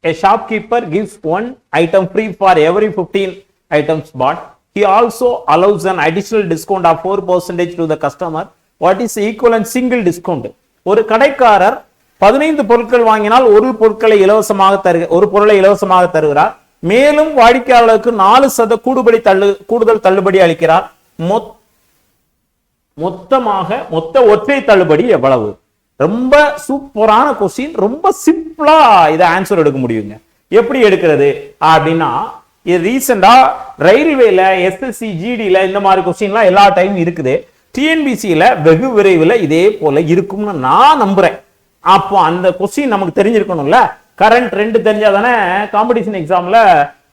A shopkeeper gives one item free for every 15 items bought. He also allows an additional discount of 4% to the customer. What is equivalent single discount? ஒரு கடைக்காரர் 15 பொருட்கள் வாங்கினால் ஒரு பொருளை இலவசமாக தருகிறார். மேலும் வாடிக்கையாளருக்கு 4% கூடுதல் தள்ளுபடி அளிக்கிறார். மொத்த ஒற்றை தள்ளுபடி எவ்வளவு? ரொம்ப சூப்பரான கொஸ்டின். ரொம்ப சிம்பிளா இதை ஆன்சர் எடுக்க முடியுங்க. எப்படி எடுக்கிறது அப்படின்னா, இது ரீசெண்டா ரயில்வேல, எஸ்எஸ்சி, ஜிடில இந்த மாதிரி கொஸ்டின்லாம் எல்லா டைம் இருக்குது. டிஎன்பிசியில வெகு விரைவில் இதே போல இருக்கும்னு நான் நம்புறேன். அப்போ அந்த கொஸ்டின் நமக்கு தெரிஞ்சிருக்கணும்ல. கரண்ட் ட்ரெண்ட் தெரிஞ்சாதானே காம்படிஷன் எக்ஸாம்ல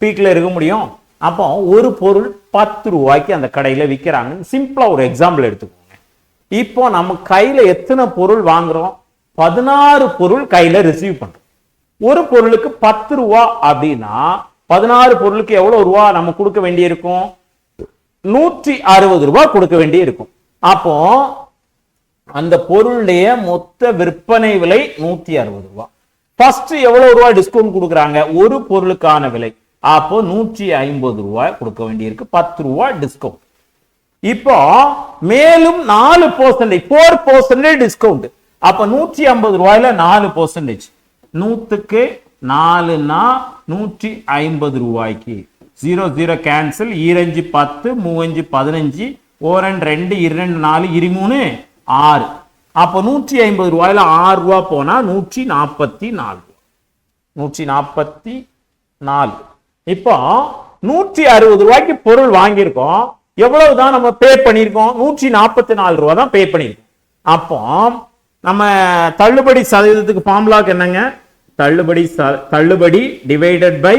பீக்ல இருக்க முடியும். அப்போ ஒரு பொருள் 10 ரூபாய்க்கு அந்த கடையில விற்கிறாங்க. சிம்பிளா ஒரு எக்ஸாம்பிள் எடுத்துக்கோங்க. இப்போ நம்ம கையில எத்தனை பொருள் வாங்குறோம்? 16 பொருள் கையில ரிசீவ் பண்றோம். ஒரு பொருளுக்கு 10 ரூபா அப்படின்னா 16 பொருளுக்கு எவ்வளவு ரூபா நம்ம கொடுக்க வேண்டியிருக்கும்? 160 ரூபாய் கொடுக்க வேண்டி இருக்கும். அப்போ அந்த பொருளுடைய மொத்த விற்பனை விலை 160 ரூபாய். ஃபர்ஸ்ட் எவ்வளவு ரூபாய் டிஸ்கவுண்ட் கொடுக்குறாங்க? ஒரு பொருளுக்கான விலை. அப்போ 150 ரூபாய் கொடுக்க வேண்டியிருக்கு. 10 ரூபாய் டிஸ்கவுண்ட். இப்போ மேலும் 4% டிஸ்கவுண்ட். அப்ப 150 ரூபாயில 4%. 100க்கு 4னா 150 ரூபாய்க்கு 0 கேன்சல். 2 10 3 15 1 2 2 4 23 6. அப்போ 150 ரூபாயில 6 ரூபாய் போனா 144. 144. இப்போ 160 ரூபாய்க்கு பொருள் வாங்கியிருக்கோம். எவ்வளவுதான் நம்ம பே பண்ணியிருக்கோம்? 144 ரூபாய் தான் பே பண்ணியிருக்கோம். அப்போ நம்ம தள்ளுபடி சதவீதத்துக்கு ஃபார்முலாக்கு என்னங்க? தள்ளுபடி டிவைடட் பை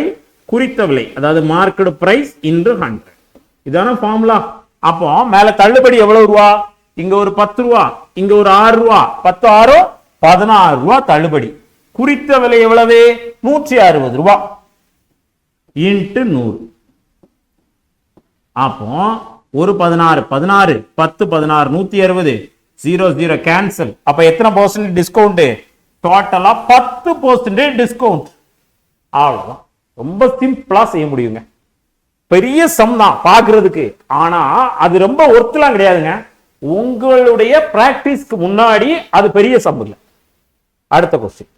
குறித்த விலை, அதாவது மார்க்கெட் பிரைஸ் இன்டு 100. இதான ஃபார்முலா. அப்போ மேல தள்ளுபடி எவ்வளவு ரூபா? இங்க ஒரு 10 ரூபா, இங்க ஒரு 6 ரூபா. 10 6 16 ரூபா தள்ளுபடி. குறித்த விலை எவ்வளவு? 160 ரூபாய் இன்டு 100. அப்போ ஒரு 16 16 10 16 160 0 கேன்சல். அப்ப எத்தனை பர்சன்ட் டிஸ்கவுண்ட்? டோட்டலா 10% டிஸ்கவுண்ட். அவ்வளவுதான். ரொம்ப சிம்பிளா செய்ய முடியுங்க. பெரிய சம் தான் பாக்குறதுக்கு, ஆனா அது ரொம்ப ஒர்த்லாம் கிடையாதுங்க. உங்களுடைய பிராக்டிஸ்க்கு முன்னாடி அது பெரிய சம் இல்ல. அடுத்த question.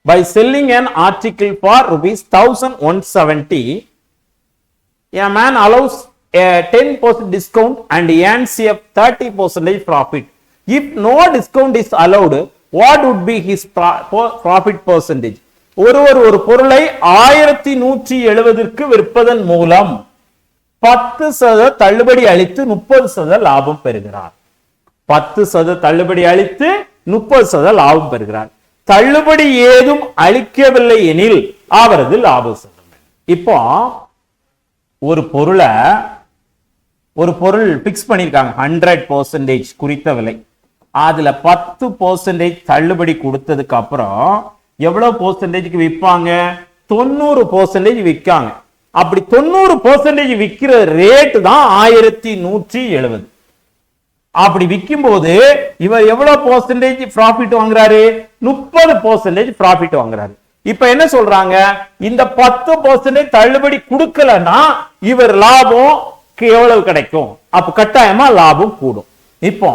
By selling an article for rupees 1170, a man allows a 10% discount and earns a 30% profit. If no discount is allowed, what would be his profit percentage? ஒரு பொருளை 1170க்கு விற்பதன் மூலம் 10% தள்ளுபடி அளித்து 30% லாபம் பெறுகிறார். 10% தள்ளுபடி அளித்து 30% லாபம் பெறுகிறார். தள்ளுபடி ஏதும் அளிக்கவில்லை எனில் அவரது லாபம். இப்போ ஒரு பொருள் பிக்ஸ் பண்ணிருக்காங்க 100% குறித்த விலை. அதுல 10% தள்ளுபடி கொடுத்ததுக்கு அப்புறம் எவ்வளவு பெர்சன்டேஜ்க்கு விற்பாங்க? 90% விற்காங்க. அப்படி 90% விற்கிற ரேட் தான் 1170. அப்படி விற்கும் போது இவர் எவ்வளவு பெர்சன்டேஜ் ப்ராஃபிட் வாங்குறாரு? 30% ப்ராஃபிட் வாங்குறாரு. இப்ப என்ன சொல்றாங்க? இந்த 10% தள்ளுபடி கொடுக்கலன்னா இவர் லாபம் எவ்வளவு கிடைக்கும்? அப்ப கட்டாயமா லாபம் கூடும். இப்போ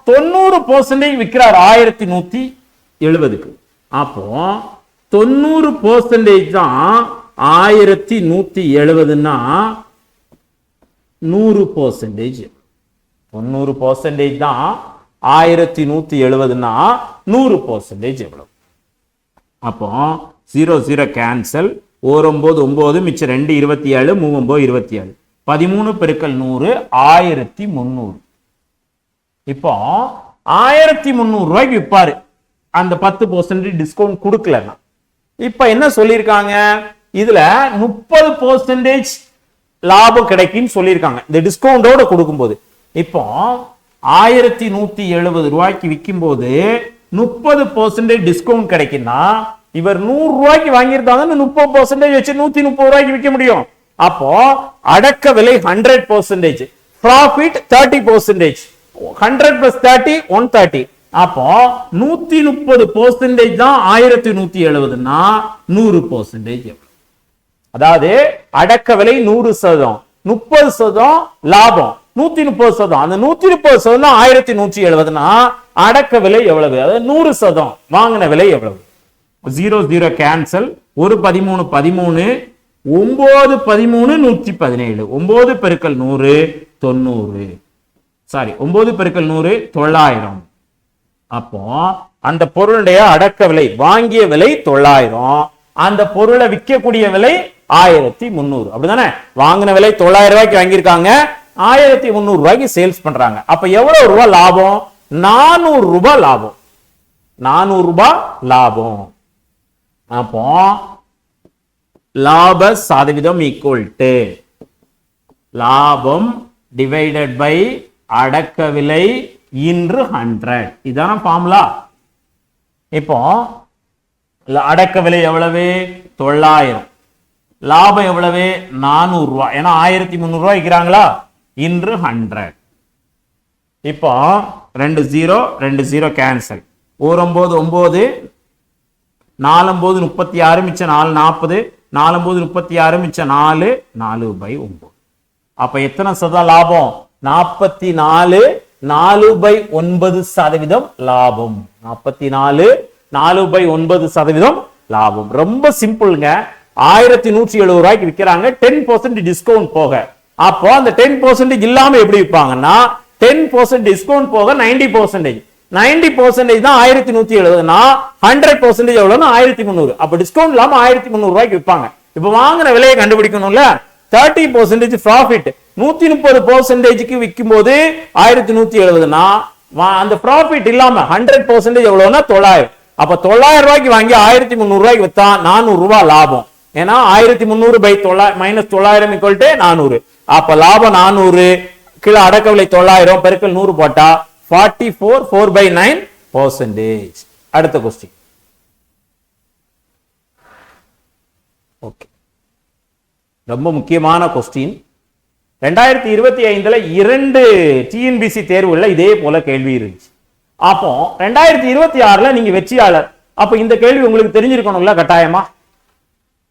90% விற்கிறார் 1170க்கு. அப்போ 90% தான் 1170ன்னா 100%. 90% தான் 1170ன்னா 100% எவ்வளவு? அப்போ 0 கேன்சல். 1 9 9 மிச்சம் 2 27 3 9 27 13 பெருக்கல் 100 1300. இப்போ 1300 ரூபாய்க்கு விற்பாரு அந்த 10% டிஸ்கவுண்ட் கொடுக்கலன்னா. இப்ப என்ன சொல்லியிருக்காங்க? இதுல 30% லாபம் கிடைக்குன்னு சொல்லியிருக்காங்க இந்த டிஸ்கவுண்டோட கொடுக்கும்போது. இப்போ 1170 ரூபாய்க்கு விற்கும் போது 30% டிஸ்கவுண்ட் கிடைக்குன்னா இவர் 100 ரூபாய்க்கு வாங்கியிருந்தாங்க 30% வச்சு 130 ரூபாய்க்கு விற்க முடியும். அப்போ அடக்க விலை 100%, ப்ராஃபிட் 30%. 100 plus 30 130. அப்போ 130% தான் 1170ன்னா 100%. அதாவது அடக்க விலை 100%, 30% லாபம் 130%. அந்த 130% தான் 1170ன்னா அடக்க விலை எவ்வளவு? அதாவது 100% வாங்கின விலை எவ்வளவு? 0 கேன்சல். 1 13 13 9 13 117 9 பெருக்கல் 100 90. சாரி 9 பெருக்கல் 100 900. அப்போ அந்த பொருளுடைய அடக்க விலை வாங்கிய விலை 900, அந்த பொருளை விற்கக்கூடிய விலை 1300. அப்படிதானே? வாங்கின விலை 900 ரூபாய்க்கு வாங்கியிருக்காங்க, 1300 ரூபாய்க்கு சேல்ஸ் பண்றாங்க. அப்ப எவ்வளவு ரூபாய் லாபம்? 400 ரூபாய் லாபம். 400 ரூபாய் லாபம். அப்போ லாப சதவீதம் ஈக்குவல் டு லாபம் டிவைடட் பை அடக்க விலை இன்று 100. இதான ஃபார்முலா. இப்போ அடக்க விலை எவ்வளவு? 900. லாபம் எவ்வளவு? 400 ரூபாய். ஏன்னா 1300 ரூபாய் விற்கிறாங்களா? இன்று 100. இப்போ 2 0 2 0 கேன்சல். 1 9 9 4 9 36 மிச்சம் 4 40 4 9 36 மிச்சம் 4 4/9. அப்ப எத்தனை சதவீதம் லாபம்? 44 4/9% லாபம். 44 4/9% லாபம். ரொம்ப சிம்பிள்ங்க. 1170 ரூபாய்க்கு விற்கிறாங்க, 10% டிஸ்கவுண்ட் போக. அப்போ அந்த 10% இல்லாம எப்படி விற்பாங்கன்னா 10% டிஸ்கவுண்ட் போக 90%. 90% தான் 1170னா 100% எவ்வளவுன்னா 1300. அப்ப டிஸ்கவுண்ட் இல்லாம 1300 ரூபாய்க்கு விற்பாங்க. இப்ப வாங்குற விலையை கண்டுபிடிக்கணும்ல. 30% ப்ராஃபிட் 130%க்கு விற்கும் போது 1170னா அந்த ப்ராஃபிட் இல்லாம 100% எவ்வளவுன்னா 900. அப்ப 900 ரூபாய்க்கு வாங்கி 1300 ரூபாய்க்கு வித்தா 400 ரூபாய் லாபம். ஏன்னா 1300 பை 900 = 400. அப்ப லாபம் 400, கீழே அடக்க விலை 900 பெருக்கல் 100 போட்டா 44 4/9%. அடுத்த क्वेश्चन. ஓகே, ரொம்ப முக்கியமான क्वेश्चन. 2025ல 2 டிஎன்பிசி தேர்வுகள்ல இதே போல கேள்வி இருந்துச்சு. அப்போ 2026ல நீங்க வெற்றியாளர். அப்ப இந்த கேள்வி உங்களுக்கு தெரிஞ்சிருக்கணும்ல கட்டாயமா.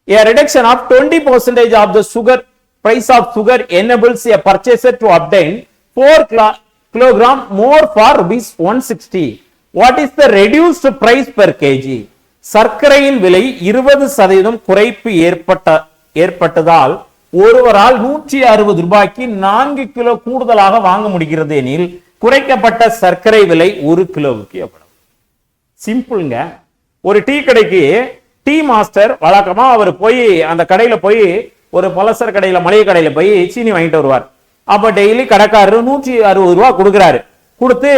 A reduction of 20% of the sugar price of sugar enables a purchaser to obtain 4 kilogram more for rupees 160. What is the reduced price per kg? சர்க்கரையின் விலை 20% குறைப்பு ஏற்பட்டதால் ஒருவரால் 160 ரூபாய்க்கு 4 கிலோ கூடுதலாக வாங்க முடிகிறது எனில் குறைக்கப்பட்ட சர்க்கரை விலை 1 கிலோவுக்கு எவ்வளவு? சிம்பிள்ங்க. ஒரு டீ கடைக்கு டீ மாஸ்டர் வழக்கமா அவர் போய் அந்த கடையில போய் ஒரு பலசர கடையில மளிகை கடையில போய் சீனி வாங்கிட்டு வருவார். அப்ப டெய்லி கடைக்காரரு 160 ரூபாய் கொடுக்குறாரு. கொடுத்து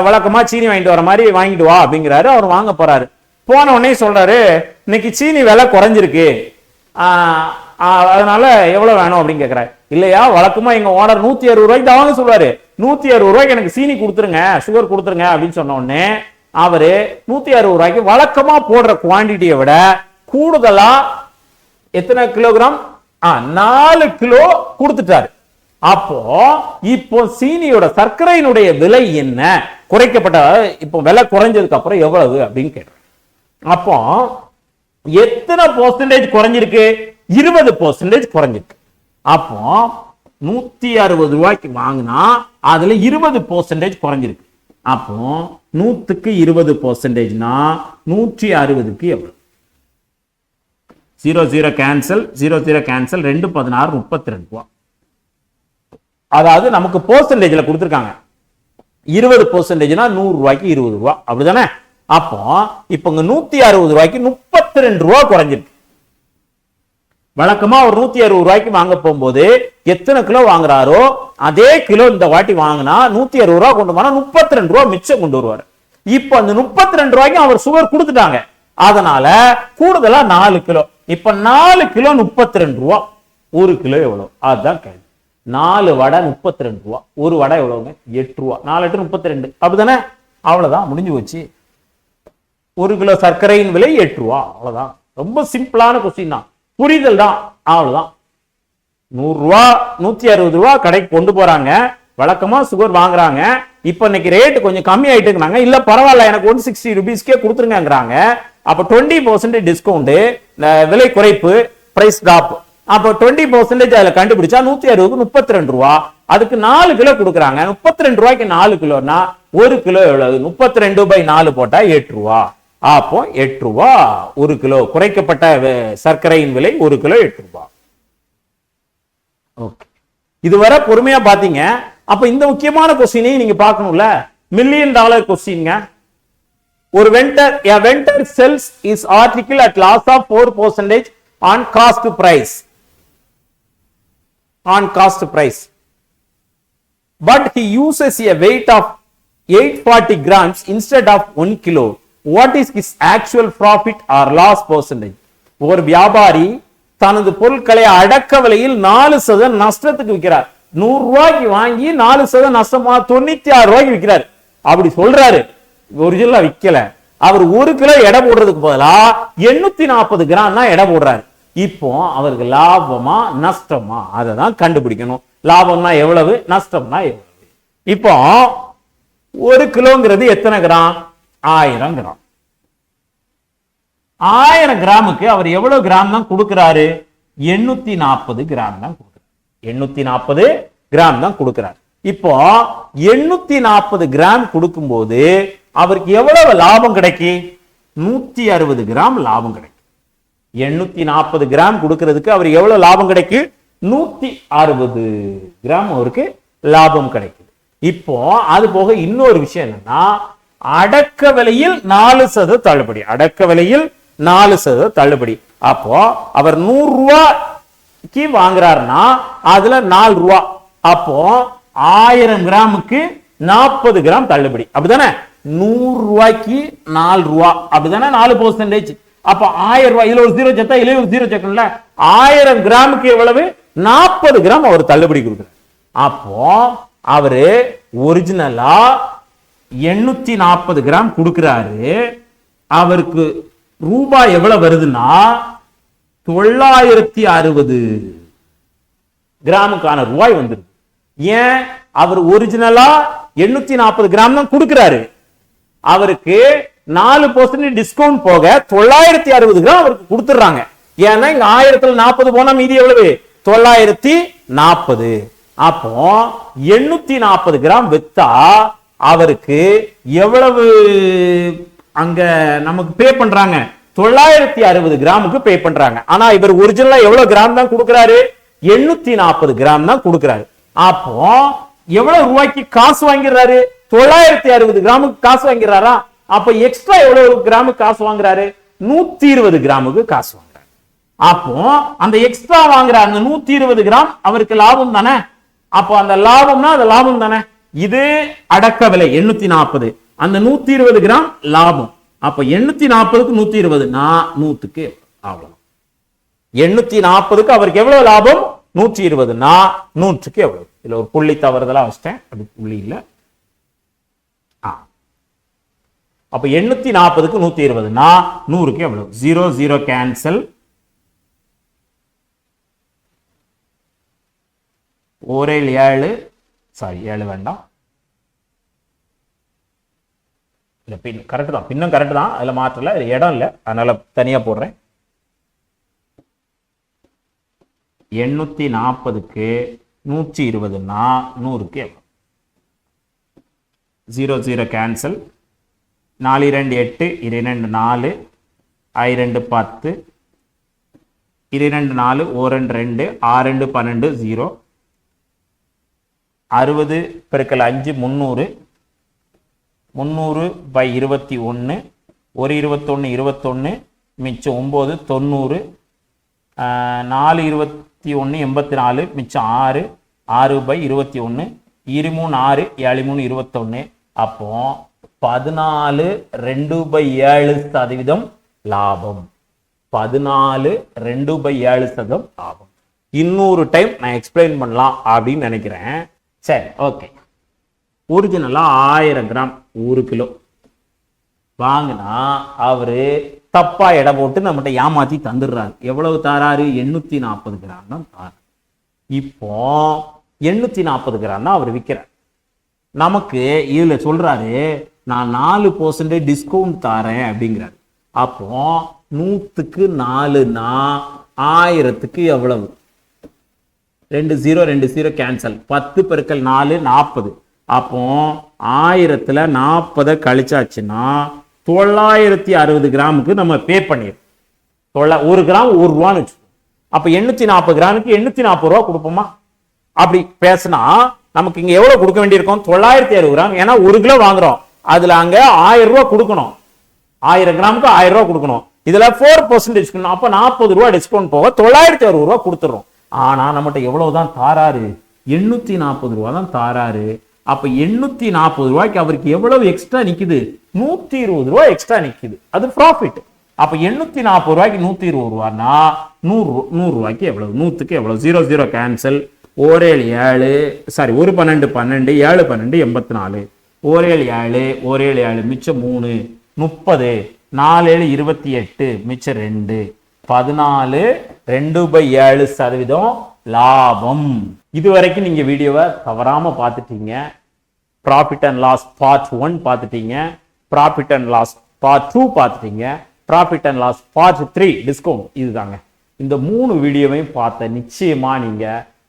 வழக்கமா சீனி வாங்கிட்டு வர மாதிரி வாங்கிட்டு வா அப்படிங்கிறாரு. அவர் வாங்க போறாரு. போன உடனே சொல்றாரு, இன்னைக்கு சீனி விலை குறைஞ்சிருக்கு, அதனால எவ்வளவு வேணும் அப்படின்னு கேட்கிறாரு. இல்லையா, வழக்கமா எங்க ஓனர் 160 ரூபாய்க்கு வாங்க சொல்றாரு. 160 ரூபாய்க்கு எனக்கு சீனி கொடுத்துருங்க, சுகர் கொடுத்துருங்க அப்படின்னு சொன்ன உடனே அவரு 160 ரூபாய்க்கு வழக்கமா போடுற குவான்டிட்டியை விட கூடுதலா எத்தனை கிலோகிராம்? 4 கிலோ கொடுத்துட்டாரு. அப்போ இப்போ சீனியோட சர்க்கரையினுடைய விலை என்ன? குறைக்கப்பட்ட இப்போ விலை குறைஞ்சதுக்கு அப்புறம் எவ்வளவு அப்படின்னு கேட்டேன். அப்போ எத்தனை பெர்சன்டேஜ் குறைஞ்சிருக்கு? 20% குறைஞ்சிருக்கு. அப்போ 160 ரூபாய்க்கு வாங்கினா அதுல 20% குறைஞ்சிருக்கு. அப்போ 100க்கு 20%னா 160க்கு எவ்வளவு? 0 0 கேன்சல், 0 0 கேன்சல், 2 16 32 ரூபாய். அதாவது நமக்கு பெர்சன்டேஜ்ல கொடுத்திருக்காங்க. 20%னா 100 ரூபாய்க்கு 20 ரூபாய். அப்படிதானே? அப்போ இப்ப 160 ரூபாய்க்கு 32 ரூபாய் குறைஞ்சிருக்கு. வழக்கமா ஒரு 160 ரூபாய்க்கு வாங்க போகும்போது எத்தனை கிலோ வாங்குறாரோ அதே கிலோ இந்த வாட்டி வாங்கினா 160 ரூபாய் கொண்டு போனா 32 ரூபாய் மிச்சம் கொண்டு வருவாரு. இப்ப அந்த 32 ரூபாய்க்கு அவர் சுகர் கொடுத்துட்டாங்க. அதனால கூடுதலா 4 கிலோ. இப்ப 4 கிலோ 32 ரூபாய். 1 கிலோ எவ்வளவு? அதுதான் கேள்வி. 4 வடை 32 ரூபாய். ஒரு வடை எவ்வளவுங்க? 8 ரூபாய். 4 8 32. அப்படிதானே? அவ்வளவுதான், முடிஞ்சு போச்சு. 1 கிலோ சர்க்கரையின் விலை 8 ரூபாய். அவ்வளவுதான். ரொம்ப சிம்பிளான கொஸ்டின் தான், புரிதல் தான். அவ்வளவுதான். 100 ரூபாய் 160 ரூபாய் கடைக்கு கொண்டு போறாங்க. வழக்கமா சுகர் வாங்குறாங்க. இப்ப இன்னைக்கு ரேட் கொஞ்சம் கம்மி ஆயிட்டுங்கிறாங்க. இல்ல பரவாயில்ல, எனக்கு 160 ரூபீஸ்க்கே கொடுத்துருங்கிறாங்க. அப்ப 20% டிஸ்கவுண்ட், விலை குறைப்பு, பிரைஸ் டிராப். அப்ப 20% அதுல கண்டுபிடிச்சா 160க்கு 32 ரூபாய். அதுக்கு 4 கிலோ கொடுக்குறாங்க. 32 ரூபாய்க்கு 4 கிலோனா 1 கிலோ எவ்வளவு? 32/4 போட்டா 8 ரூபாய். அப்போ 8 ரூபாய் 1 கிலோ. குறைக்கப்பட்ட சர்க்கரையின் விலை 1 கிலோ 8 ரூபாய். ஓகே, இதுவரை பொறுமையா பாத்தீங்க. அப்ப இந்த முக்கியமான கொஸ்டினை நீங்க பார்க்கணும்ல. $1 million கொஸ்டின்ங்க. ஒரு vendor sells his article at loss of 4% on cost price. On cost price. But he uses a weight of 840 grams instead of 1 kilo. What is his actual profit or loss percentage? ஒரு வியாபாரி தனது பொருட்களை அடக்க விலையில் 4% நஷ்டத்துக்கு விற்கிறார். 100 ரூபாய்க்கு வாங்கி 4% நஷ்டமா 96 ரூபாய்க்கு விற்கிறார். அப்படி சொல்றாரு. ஒரிஜினலா விக்கல. அவர் 1 கிலோ எடை போடுறதுக்கு பதிலா 840 கிராம் தான் எடை போடுறாரு. இப்போ அவருக்கு லாபமா நஷ்டமா அதை தான் கண்டுபிடிக்கணும். லாபம்னா எவ்வளவு, நஷ்டம்னா எவ்வளவு. இப்போ 1 கிலோங்கிறது எத்தனை கிராம்? 1000 கிராம். 1000 கிராமுக்கு அவர் எவ்வளவு கிராம் தான் கொடுக்கிறாரு? 840 கிராம் தான் கொடுக்கிறார். 840 கிராம் தான் கொடுக்கிறார். இப்போ 840 கிராம் கொடுக்கும்போது அவருக்கு எவ்வளவு லாபம் கிடைக்கும்? 160 கிராம் லாபம் கிடைக்கும். 840 கிராம் கொடுக்கிறதுக்கு அவர் எவ்வளவு லாபம் கிடைக்கும்? 160 கிராம் அவருக்கு லாபம் கிடைக்குது. இப்போ அது போக இன்னொரு விஷயம் என்னன்னா, அடக்க விலையில் 4% தள்ளுபடி. அடக்க விலையில் 4% தள்ளுபடி. அப்போ அவர் 100 ரூபாய்க்கு வாங்குறாருன்னா அதுல 4 ரூபாய். அப்போ 1000 கிராமுக்கு 40 கிராம் தள்ளுபடி. அப்படிதானே? 100 ரூபாய்க்கு 4 ரூபாய். அப்படிதானே? 4%. அப்ப 1000 ரூபாய். இதுல ஒரு 0 சேர்த்தா இதுல ஒரு 0 சேர்க்கணும்ல. 1000 கிராமுக்கு எவ்வளவு? 40 கிராம் அவர் தள்ளுபடி கொடுக்கிறார். அப்போ அவரு ஒரிஜினலா 840 கிராம் கொடுக்கிறாரு. அவருக்கு ரூபாய் எவ்வளவு வருதுன்னா 960 கிராமுக்கான ரூபாய் வந்துருக்கு. ஏன்? அவர் ஒரிஜினலா 840 கிராம் தான் கொடுக்கிறாரு. அவருக்கு 4% டிஸ்கவுண்ட் போக 960 கிராம் அவருக்கு கொடுத்துறாங்க. ஏன்னா இங்க 1000ல 40 போனா மீதி எவ்வளவு? 940. அப்போ 840 கிராம் வித்தா அவருக்கு எவ்வளவு அங்க நமக்கு பே பண்றாங்க? 960 கிராமுக்கு பே பண்றாங்க. ஆனா இவர் ஒரிஜினலா எவ்வளவு கிராம் தான் கொடுக்கிறாரு? 840 கிராம் தான் கொடுக்கிறாரு. அப்போ எவ்வளவு ரூபாய்க்கு காசு வாங்கிறாரு? 960 கிராமுக்கு காசு வாங்கிறாரா? அப்ப எக்ஸ்ட்ரா எவ்வளவு கிராமுக்கு காசு வாங்குறாரு? 120 கிராமுக்கு காசு வாங்குறாரு. அப்போ அந்த எக்ஸ்ட்ரா வாங்குற அந்த 120 கிராம் அவருக்கு லாபம் தானே? அப்போ அந்த லாபம்னா அது லாபம் தானே? இது அடக்க விலை 840, அந்த 120 கிராம் லாபம். அப்ப 840க்கு 120 100க்கு அவ்வளவு. 840க்கு அவருக்கு எவ்வளவு லாபம்? 120 100க்கு எவ்வளவு? இதுல ஒரு புள்ளி தவறுதலா வச்சிட்டேன், அது புள்ளி இல்ல. அப்ப 840க்கு 120 100க்கு எவ்வளவு? 0 0 கேன்சல். ஓரேல் 7, சாரி 7 வேண்டாம், இல்ல பின் கரெக்ட் தான், பின்னும் கரெக்ட் தான், அதுல மாற்றல, இடம் இல்ல, அதனால தனியா போடுறேன். 840க்கு 120 100க்கு 0 0 கேன்சல். 4 2 8, 2 4, 2 10, 2 4, 1 2, 6 12, 0. 60 பெருக்கல் 5 300, 300 by 21, ஒரு 21 21, மிச்சம் 9 90, 4 21 84, மிச்சம் 6, 6 by 21, 23 6, 7 3 21. அப்போ 14 2/7% லாபம். 14 2/7% லாபம். இன்னொரு டைம் நான் எக்ஸ்பிளைன் பண்ணலாம் அப்படின்னு நினைக்கிறேன். சரி, ஓகே. ஒரிஜினலா 1000 கிராம் 1 கிலோ வாங்கினா அவரு தப்பா எடை போட்டு நம்மகிட்ட ஏமாத்தி தந்துடுறாரு. எவ்வளவு தாராரு? 840 கிராம் தான் தாரு. இப்போ 840 கிராம் தான் அவர் விற்கிறார். நமக்கு இதுல சொல்றாரு நான் 4% டிஸ்கவுண்ட் தாரேன் அப்படிங்கிறாரு. அப்போ 100க்கு 4னா 1000க்கு எவ்வளவு? 2 0 2 0 கேன்சல். 10 பெருக்கல் 4 40. அப்போ 1000ல 40 கழிச்சாச்சுன்னா 960 கிராமுக்கு நம்ம பே பண்ணிடுறோம். 1 கிராம் 1 ரூபான்னு வச்சுக்கோம். அப்ப 840 கிராமுக்கு 840 ரூபா கொடுப்போமா? அப்படி பேசினா நமக்கு இங்க எவ்வளவு கொடுக்க வேண்டியிருக்கும்? 960 கிராம். ஏன்னா 1 கிலோ வாங்குறோம், அதுல அங்க 1000 ரூபாய் கொடுக்கணும். 1000 கிராமுக்கு 1000 ரூபாய் கொடுக்கணும். இதுல 4% டிஸ்கவுண்ட். அப்ப 40 ரூபாய் டிஸ்கவுண்ட் போக 960 ரூபாய் கொடுத்துறோம். ஆனா நம்மகிட்ட எவ்வளவுதான் தாராரு? 840 ரூபாய் தான் தாராரு. அப்ப 840 ரூபாய்க்கு அவருக்கு எவ்வளவு எக்ஸ்ட்ரா நிக்குது? 120 ரூபாய் எக்ஸ்ட்ரா நிக்குது. அது ப்ராஃபிட். அப்ப 840 ரூபாய்க்கு 120 ரூபாய்னா 100 ரூபாய்க்கு எவ்வளவு? 100க்கு எவ்வளவு? 0 0 கேன்சல். 1 7 7 சாரி 1 12 12 7 12 84. 1 7 7 1 7 7 மிச்சம் 3 30. 4 7 28 மிச்சம் 2 14. 2/7% லாபம். இதுவரைக்கும் நீங்க வீடியோவை தவறாம பார்த்துட்டீங்க. ப்ராஃபிட் அண்ட் லாஸ் பார்ட் 1 பார்த்துட்டீங்க. ப்ராஃபிட் அண்ட் லாஸ் பார்ட் 2 பார்த்துட்டீங்க. Profit and loss part 3 discount. இதுதாங்க. இந்த 3 வீடியோவையும் பார்த்த நிச்சயமா நீங்க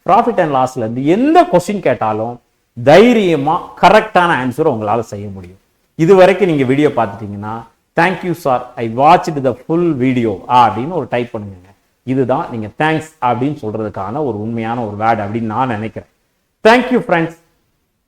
ப்ராஃபிட் அண்ட் லாஸ்ல இருந்து எந்த கொஸ்டின் கேட்டாலும் தைரியமா கரெக்டான ஆன்சர் உங்களால செய்ய முடியும். இதுவரைக்கும் நீங்க வீடியோ பார்த்துட்டீங்கன்னா thank you sir, I watched the full video அப்படின்னு ஒரு டைப் பண்ணுங்க. இதுதான் நீங்க தேங்க்ஸ் அப்படின்னு சொல்றதுக்கான ஒரு உண்மையான ஒரு வேர்டு அப்படின்னு நான் நினைக்கிறேன். Thank you friends.